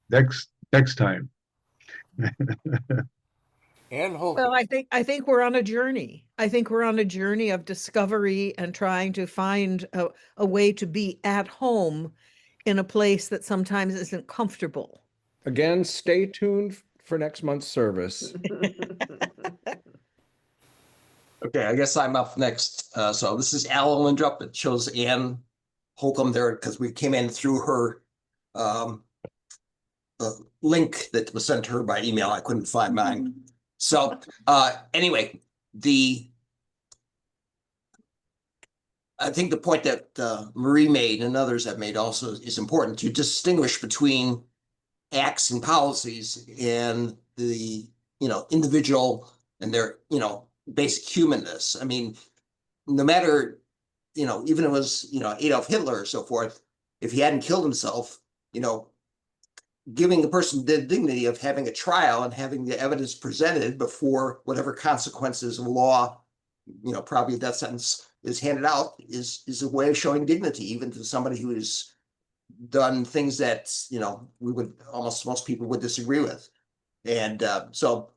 next time. And Holcomb. Well, I think we're on a journey. I think we're on a journey of discovery and trying to find a way to be at home in a place that sometimes isn't comfortable. Again, stay tuned for next month's service. Okay, I guess I'm up next. So this is Al Lindrup. It shows Ann Holcomb there because we came in through her the link that was sent to her by email. I couldn't find mine. So anyway, I think the point that Marie made and others have made also is important to distinguish between acts and policies and the individual and their basic humanness. I mean, no matter even if it was Adolf Hitler or so forth, if he hadn't killed himself, giving the person the dignity of having a trial and having the evidence presented before whatever consequences of law, probably a death sentence is handed out is a way of showing dignity, even to somebody who has done things that, we would most people would disagree with. And so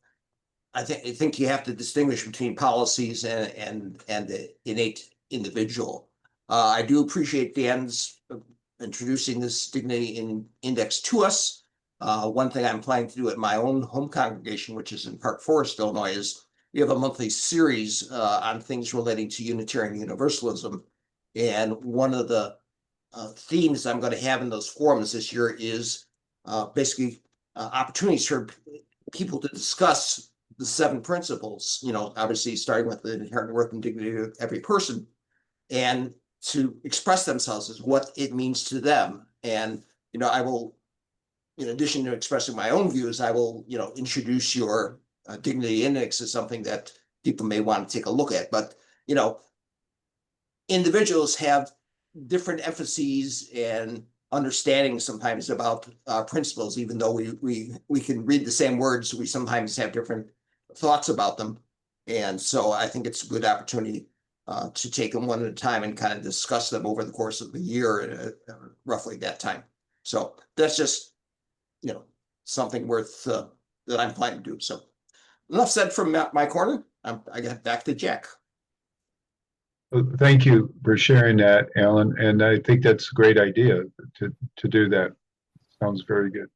I think you have to distinguish between policies and the innate individual. I do appreciate Dan's introducing this dignity index to us. One thing I'm planning to do at my own home congregation, which is in Park Forest, Illinois, is we have a monthly series on things relating to Unitarian Universalism. And one of the themes I'm going to have in those forums this year is basically opportunities for people to discuss the 7 principles, obviously starting with the inherent worth and dignity of every person, and to express themselves as what it means to them. And, I will, in addition to expressing my own views, I will, introduce your dignity index as something that people may want to take a look at. But, individuals have different emphases and understanding sometimes about principles, even though we can read the same words, we sometimes have different thoughts about them. And so I think it's a good opportunity to take them one at a time and kind of discuss them over the course of the year, roughly that time. So that's just, something worth that I'm planning to do. So enough said from my corner. I got back to Jack. Thank you for sharing that, Alan. And I think that's a great idea to do that. Sounds very good.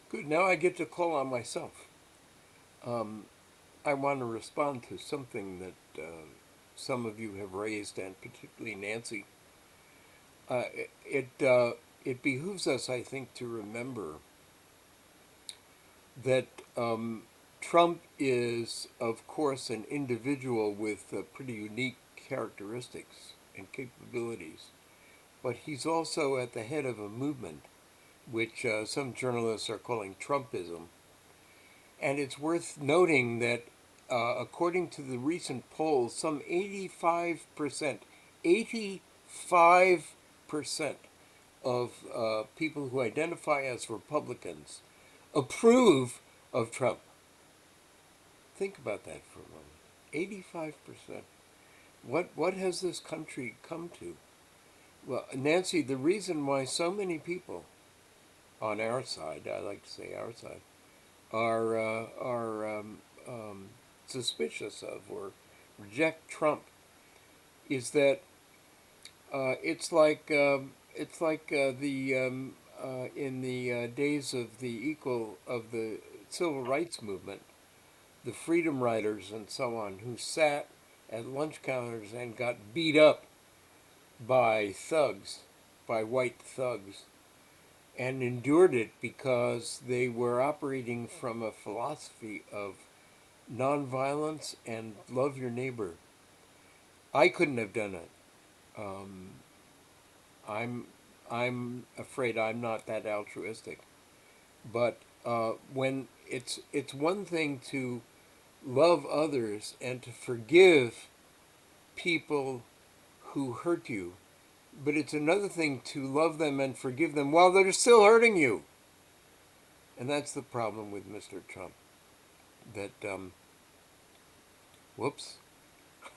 Good. Now I get to call on myself. I want to respond to something that some of you have raised, and particularly Nancy. It behooves us, I think, to remember that Trump is, of course, an individual with pretty unique characteristics and capabilities, but he's also at the head of a movement which some journalists are calling Trumpism. And it's worth noting that according to the recent polls, some 85% of people who identify as Republicans approve of Trump. Think about that for a moment. 85%. What has this country come to? Well, Nancy, the reason why so many people on our side, I like to say our side, are suspicious of or reject Trump is that it's like the in the days of the civil rights movement, the freedom riders and so on, who sat at lunch counters and got beat up by thugs, by white thugs, and endured it because they were operating from a philosophy of nonviolence and love your neighbor. I couldn't have done it. Um, I'm afraid I'm not that altruistic. But when it's one thing to love others and to forgive people who hurt you, but it's another thing to love them and forgive them while they're still hurting you. And that's the problem with Mr. Trump. That whoops,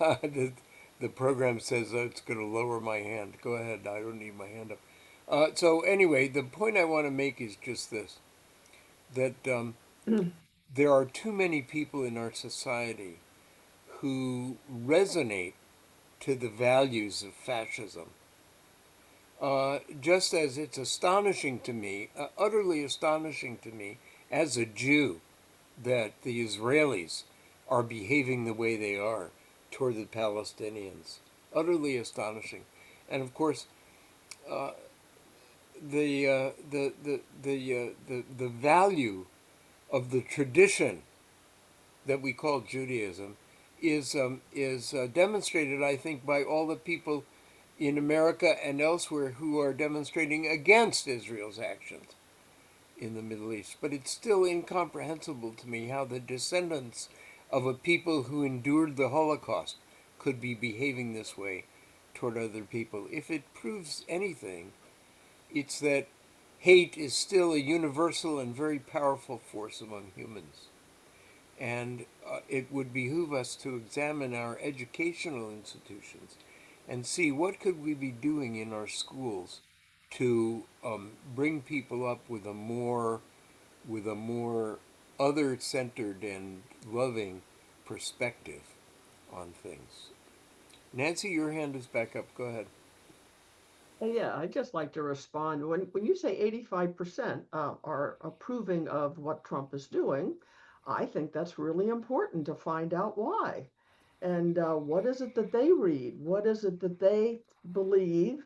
the program says it's going to lower my hand. Go ahead. I don't need my hand up. So anyway, the point I want to make is just this: that there are too many people in our society who resonate to the values of fascism. Just as it's astonishing to me, utterly astonishing to me, as a Jew, that the Israelis are behaving the way they are toward the Palestinians. Utterly astonishing. And of course, the value of the tradition that we call Judaism is demonstrated, I think, by all the people in America and elsewhere who are demonstrating against Israel's actions in the Middle East. But it's still incomprehensible to me how the descendants of a people who endured the Holocaust could be behaving this way toward other people. If it proves anything, it's that hate is still a universal and very powerful force among humans. And it would behoove us to examine our educational institutions and see what could we be doing in our schools to bring people up with a more other-centered and loving perspective on things. Nancy, your hand is back up. Go ahead. Yeah, I'd just like to respond. When you say 85% are approving of what Trump is doing, I think that's really important to find out why. And what is it that they read? What is it that they believe?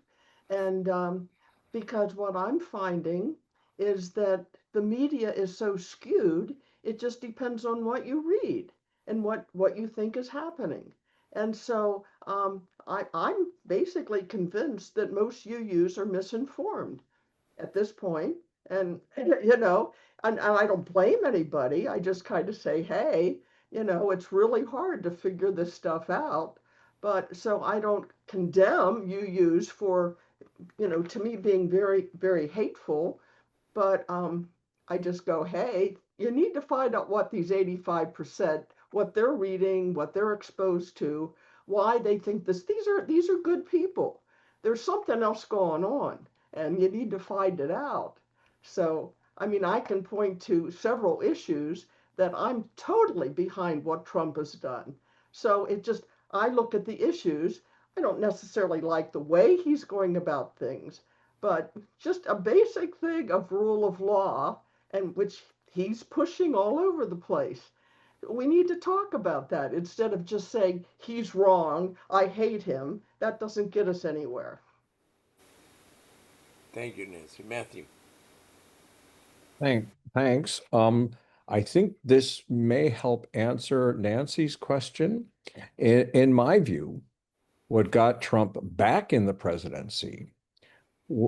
And because what I'm finding is that the media is so skewed, it just depends on what you read and what you think is happening. And so I'm basically convinced that most UUs are misinformed at this point. And, and I don't blame anybody. I just kind of say, hey, it's really hard to figure this stuff out. But so I don't condemn UUs for, to me being very, very hateful. But I just go, hey, you need to find out what these 85%, what they're reading, what they're exposed to, why they think this. These are good people. There's something else going on, and you need to find it out. So, I mean, I can point to several issues that I'm totally behind what Trump has done. So I look at the issues. I don't necessarily like the way he's going about things, but just a basic thing of rule of law, and which he's pushing all over the place. We need to talk about that instead of just saying he's wrong, I hate him. That doesn't get us anywhere. Thank you, Nancy. Matthew. Thanks. I think this may help answer Nancy's question. In my view, what got Trump back in the presidency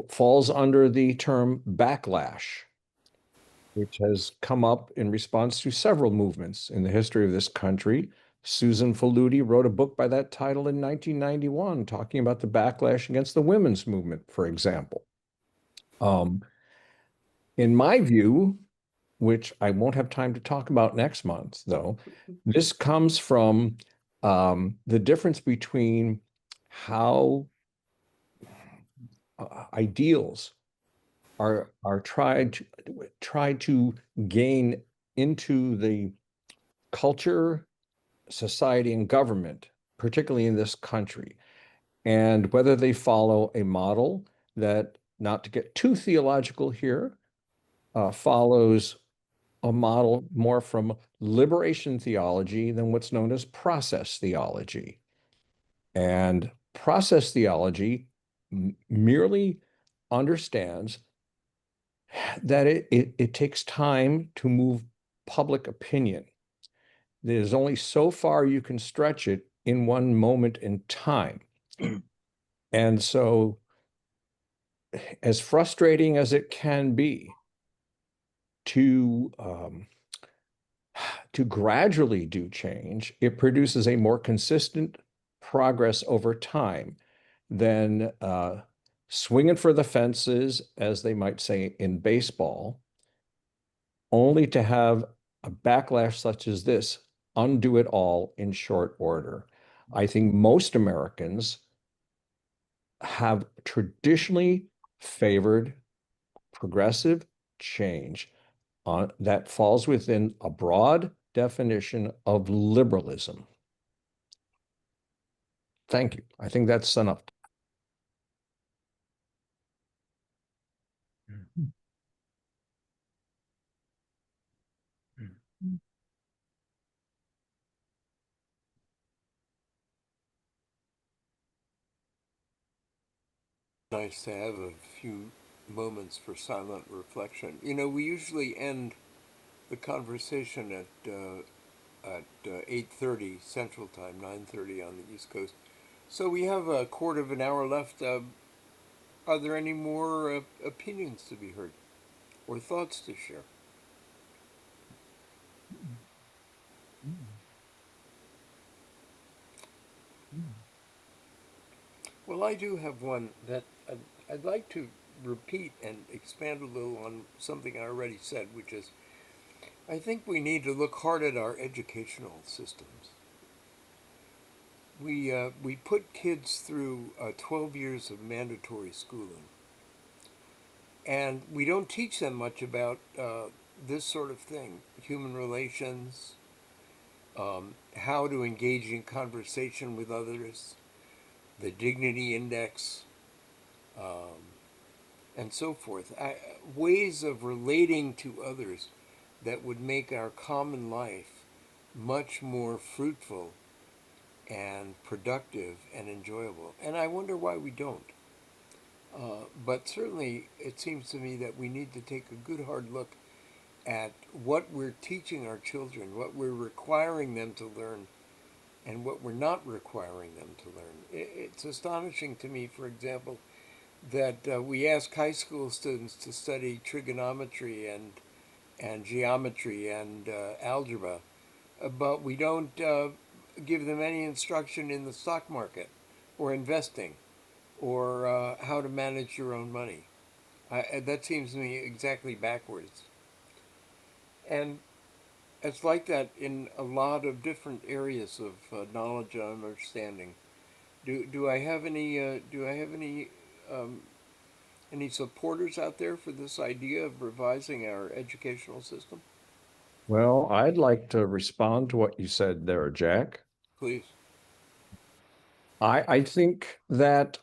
falls under the term backlash, which has come up in response to several movements in the history of this country. Susan Faludi wrote a book by that title in 1991, talking about the backlash against the women's movement, for example. In my view, which I won't have time to talk about next month, though, this comes from the difference between how ideals are tried to gain into the culture, society, and government, particularly in this country, and whether they follow a model that, not to get too theological here, follows a model more from liberation theology than what's known as process theology. And process theology merely understands that it takes time to move public opinion. There's only so far you can stretch it in one moment in time. And so, as frustrating as it can be to gradually do change, it produces a more consistent progress over time than swinging for the fences, as they might say in baseball, only to have a backlash such as this undo it all in short order. I think most Americans have traditionally favored progressive change that falls within a broad definition of liberalism. Thank you. I think that's enough. Nice to have a few moments for silent reflection. You know, we usually end the conversation at 8:30 Central Time, 9:30 on the East Coast. So we have a quarter of an hour left. Are there any more opinions to be heard or thoughts to share? Well, I do have one that I'd like to repeat and expand a little on something I already said, which is I think we need to look hard at our educational systems. We put kids through 12 years of mandatory schooling, and we don't teach them much about this sort of thing: human relations, how to engage in conversation with others, the dignity index, and so forth. Ways of relating to others that would make our common life much more fruitful and productive and enjoyable. And I wonder why we don't. But certainly it seems to me that we need to take a good hard look at what we're teaching our children, what we're requiring them to learn, and what we're not requiring them to learn. It's astonishing to me, for example, that we ask high school students to study trigonometry and geometry and algebra, but we don't give them any instruction in the stock market or investing or how to manage your own money. That seems to me exactly backwards. And it's like that in a lot of different areas of knowledge and understanding. Do I have any supporters out there for this idea of revising our educational system? Well, I'd like to respond to what you said there, Jack. Please. I think that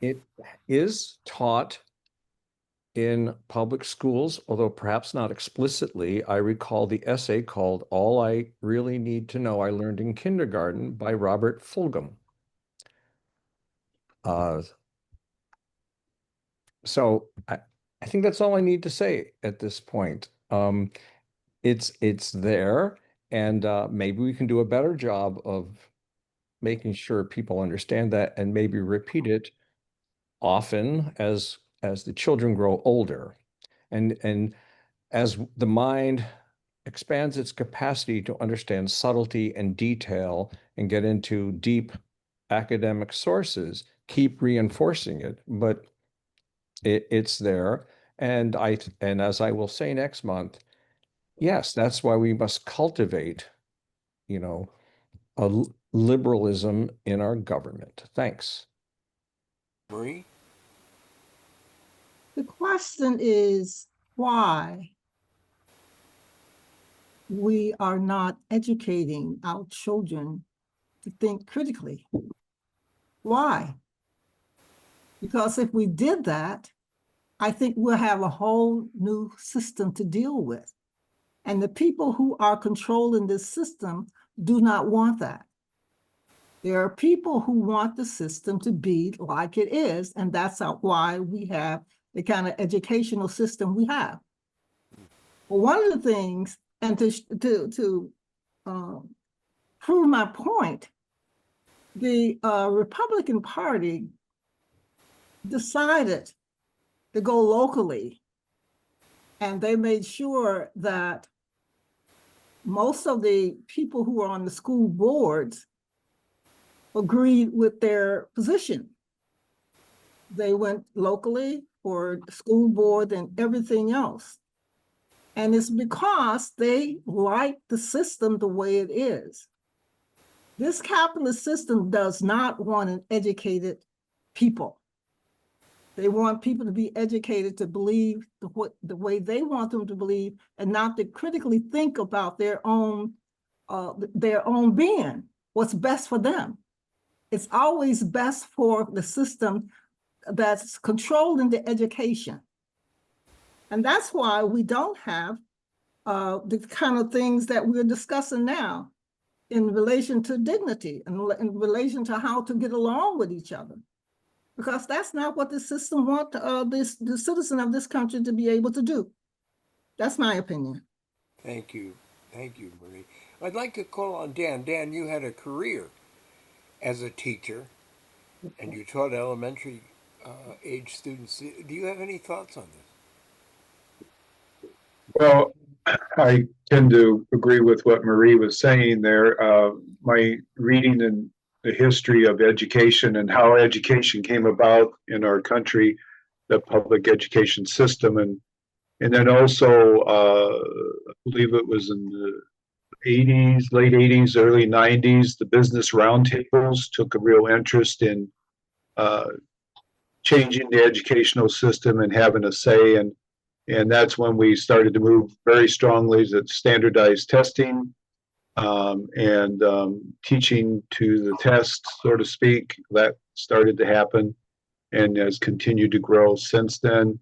it is taught in public schools, although perhaps not explicitly. I recall the essay called "All I Really Need to Know I Learned in Kindergarten" by Robert Fulghum. So I think that's all I need to say at this point. It's there, and maybe we can do a better job of making sure people understand that and maybe repeat it often as the children grow older, and as the mind expands its capacity to understand subtlety and detail and get into deep academic sources, keep reinforcing it. But it's there. And as I will say next month, yes, that's why we must cultivate, a liberalism in our government. Thanks. Marie? The question is why we are not educating our children to think critically. Why? Because if we did that, I think we'll have a whole new system to deal with. And the people who are controlling this system do not want that. There are people who want the system to be like it is, and that's why we have the kind of educational system we have. Well, one of the things, and to prove my point, the Republican Party decided to go locally, and they made sure that most of the people who were on the school boards agreed with their position. They went locally for school board and everything else. And it's because they like the system the way it is. This capitalist system does not want an educated people. They want people to be educated to believe the way they want them to believe, and not to critically think about their own being, what's best for them. It's always best for the system that's controlling the education. And that's why we don't have the kind of things that we're discussing now in relation to dignity and in relation to how to get along with each other. Because that's not what the system wants the citizen of this country to be able to do. That's my opinion. Thank you. Thank you, Marie. I'd like to call on Dan. Dan, you had a career as a teacher, and you taught elementary age students. Do you have any thoughts on this? Well, I tend to agree with what Marie was saying there. My reading in the history of education and how education came about in our country, the public education system, and then also, I believe it was in the 80s, late 80s, early 90s, the business roundtables took a real interest in changing the educational system and having a say. And that's when we started to move very strongly to standardized testing and teaching to the test, so to speak. That started to happen and has continued to grow since then.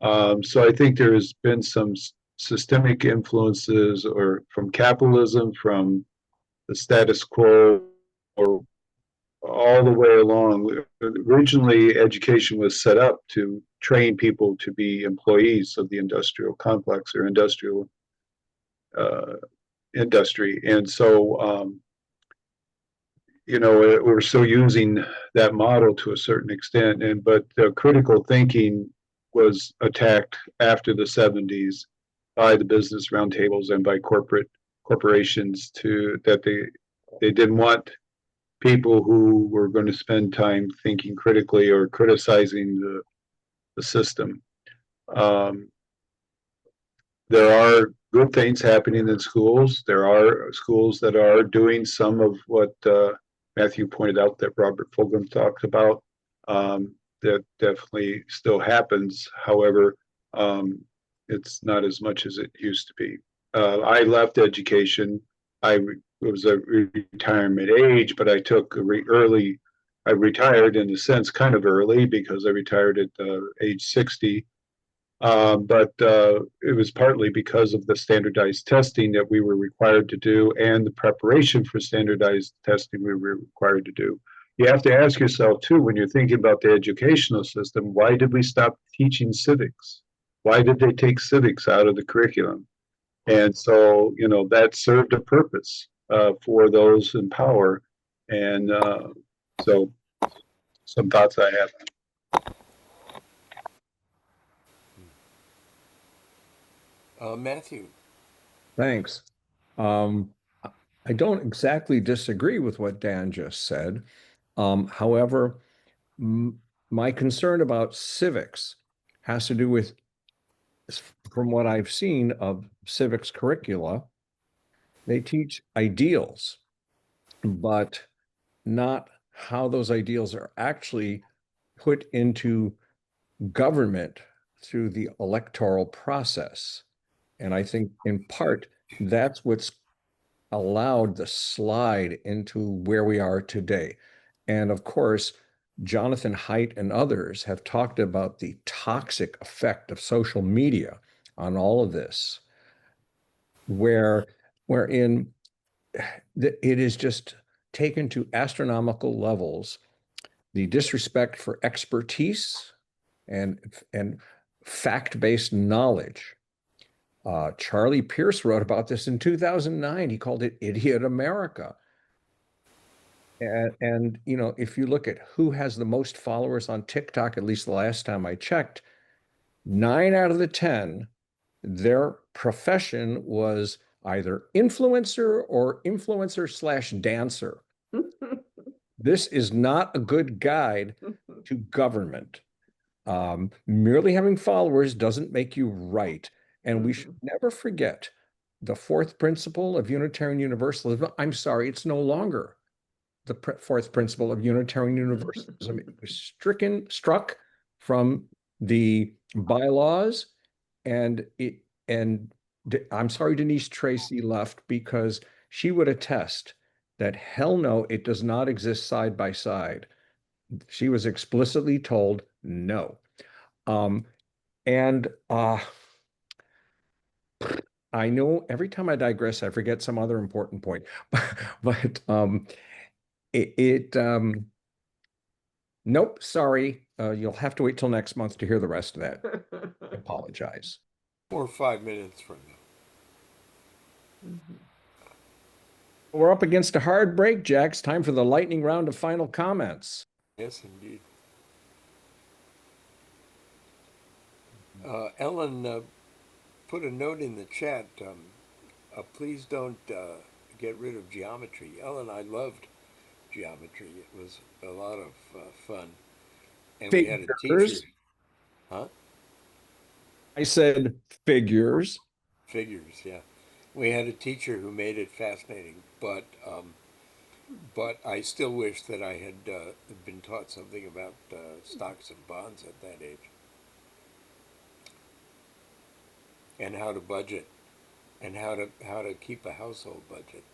So I think there has been some systemic influences or from capitalism, from the status quo, or all the way along. Originally, education was set up to train people to be employees of the industrial complex or industrial industry. And so, we're still using that model to a certain extent. But critical thinking was attacked after the 70s by the business roundtables and by corporations that they didn't want people who were going to spend time thinking critically or criticizing the system. There are good things happening in schools. There are schools that are doing some of what Matthew pointed out that Robert Fulgham talked about. That definitely still happens. However, it's not as much as it used to be. I left education. It was a retirement age, but I took I retired in a sense kind of early because I retired at age 60. But it was partly because of the standardized testing that we were required to do and the preparation for standardized testing we were required to do. You have to ask yourself, too, when you're thinking about the educational system, why did we stop teaching civics? Why did they take civics out of the curriculum? And so, that served a purpose for those in power. And so some thoughts I have. Matthew. Thanks. I don't exactly disagree with what Dan just said. However, my concern about civics has to do with, from what I've seen of civics curricula, they teach ideals, but not how those ideals are actually put into government through the electoral process. And I think in part, that's what's allowed the slide into where we are today. And of course, Jonathan Haidt and others have talked about the toxic effect of social media on all of this, wherein it is just taken to astronomical levels, the disrespect for expertise and fact-based knowledge. Charlie Pierce wrote about this in 2009. He called it Idiot America. And you know, if you look at who has the most followers on TikTok, at least the last time I checked, 9 out of the 10, their profession was either influencer or influencer/dancer. This is not a good guide to government. Merely having followers doesn't make you right. And we should never forget the fourth principle of Unitarian Universalism. I'm sorry, it's no longer the fourth principle of Unitarian Universalism. It was struck from the bylaws, and I'm sorry Denise Tracy left, because she would attest that hell no, it does not exist side by side. She was explicitly told no. I know every time I digress, I forget some other important point, but nope, sorry. You'll have to wait till next month to hear the rest of that. I apologize. Or 5 minutes from now. We're up against a hard break, Jack. It's time for the lightning round of final comments. Yes, indeed. Ellen put a note in the chat. Please don't get rid of geometry. Ellen, I loved geometry. It was a lot of fun. And we had a teacher. Huh? I said figures. Figures, yeah. We had a teacher who made it fascinating, but I still wish that I had been taught something about stocks and bonds at that age, and how to budget, and how to keep a household budget,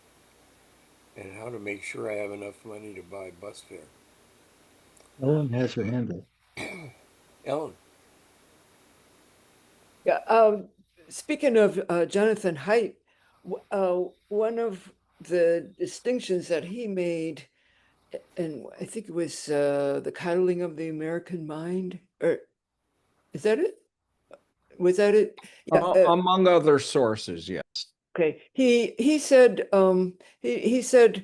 and how to make sure I have enough money to buy bus fare. Ellen has her hand up. Ellen. Yeah. Speaking of Jonathan Haidt, one of the distinctions that he made, and I think it was the coddling of the American mind, or is that it? Was that it? Yeah, among other sources, yes. Okay. He said he said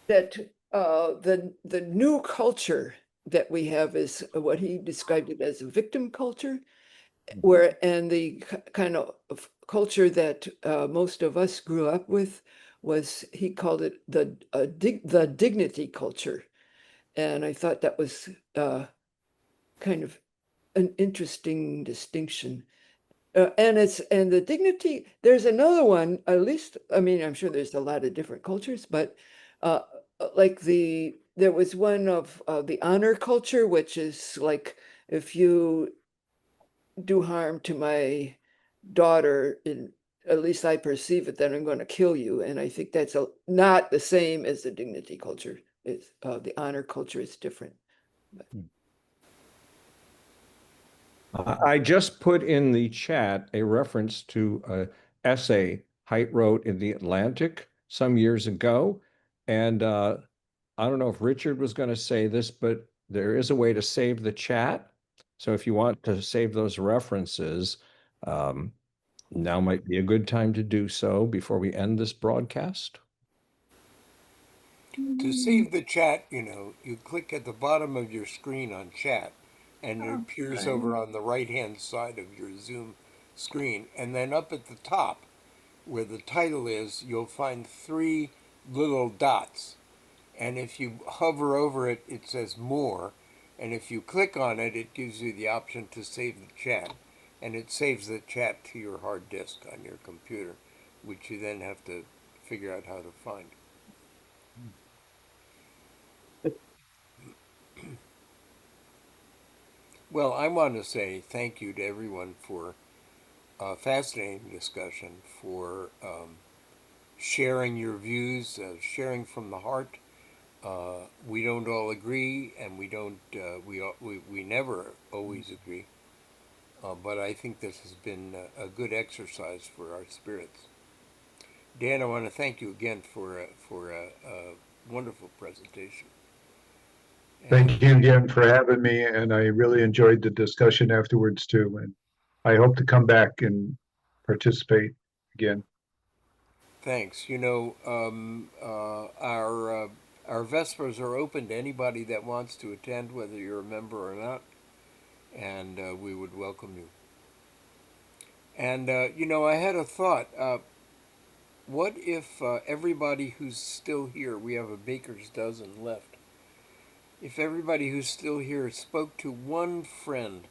that the new culture that we have is what he described it as a victim culture, and the kind of culture that most of us grew up with was, he called it the dignity culture, and I thought that was kind of an interesting distinction. And the dignity, there's another one, at least, I mean, I'm sure there's a lot of different cultures, but like there was one of the honor culture, which is like, if you do harm to my daughter, at least I perceive it, then I'm going to kill you. And I think that's not the same as the dignity culture. It's the honor culture is different. I just put in the chat a reference to an essay Haidt wrote in The Atlantic some years ago. And I don't know if Richard was going to say this, but there is a way to save the chat. So if you want to save those references, now might be a good time to do so before we end this broadcast. To save the chat, you click at the bottom of your screen on chat, and it appears over on the right-hand side of your Zoom screen. And then up at the top, where the title is, you'll find 3 little dots. And if you hover over it, it says More. And if you click on it, it gives you the option to save the chat. And it saves the chat to your hard disk on your computer, which you then have to figure out how to find. Well, I want to say thank you to everyone for a fascinating discussion, for sharing your views, sharing from the heart. We don't all agree, and we never always agree. But I think this has been a good exercise for our spirits. Dan, I want to thank you again for a wonderful presentation. Thank you again for having me, and I really enjoyed the discussion afterwards too. And I hope to come back and participate again. Thanks. You know, our Vespers are open to anybody that wants to attend, whether you're a member or not, and we would welcome you. And you know, I had a thought. What if everybody who's still here, we have a baker's dozen left, if everybody who's still here spoke to one friend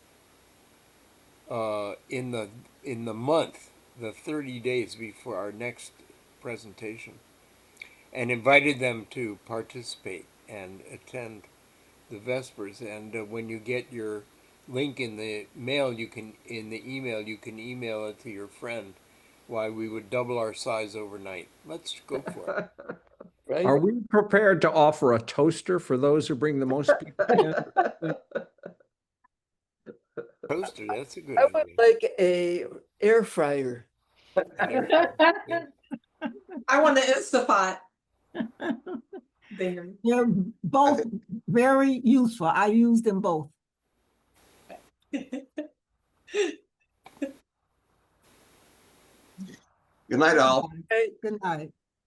in the month, the 30 days before our next presentation, and invited them to participate and attend the Vespers. And when you get your link in the email, you can email it to your friend. Why, we would double our size overnight. Let's go for it. Right? Are we prepared to offer a toaster for those who bring the most people in? Toaster, that's a good I would idea. like a air fryer. I want the Instapot. There. They're both very useful. I use them both. Good night, all. Okay. Good night.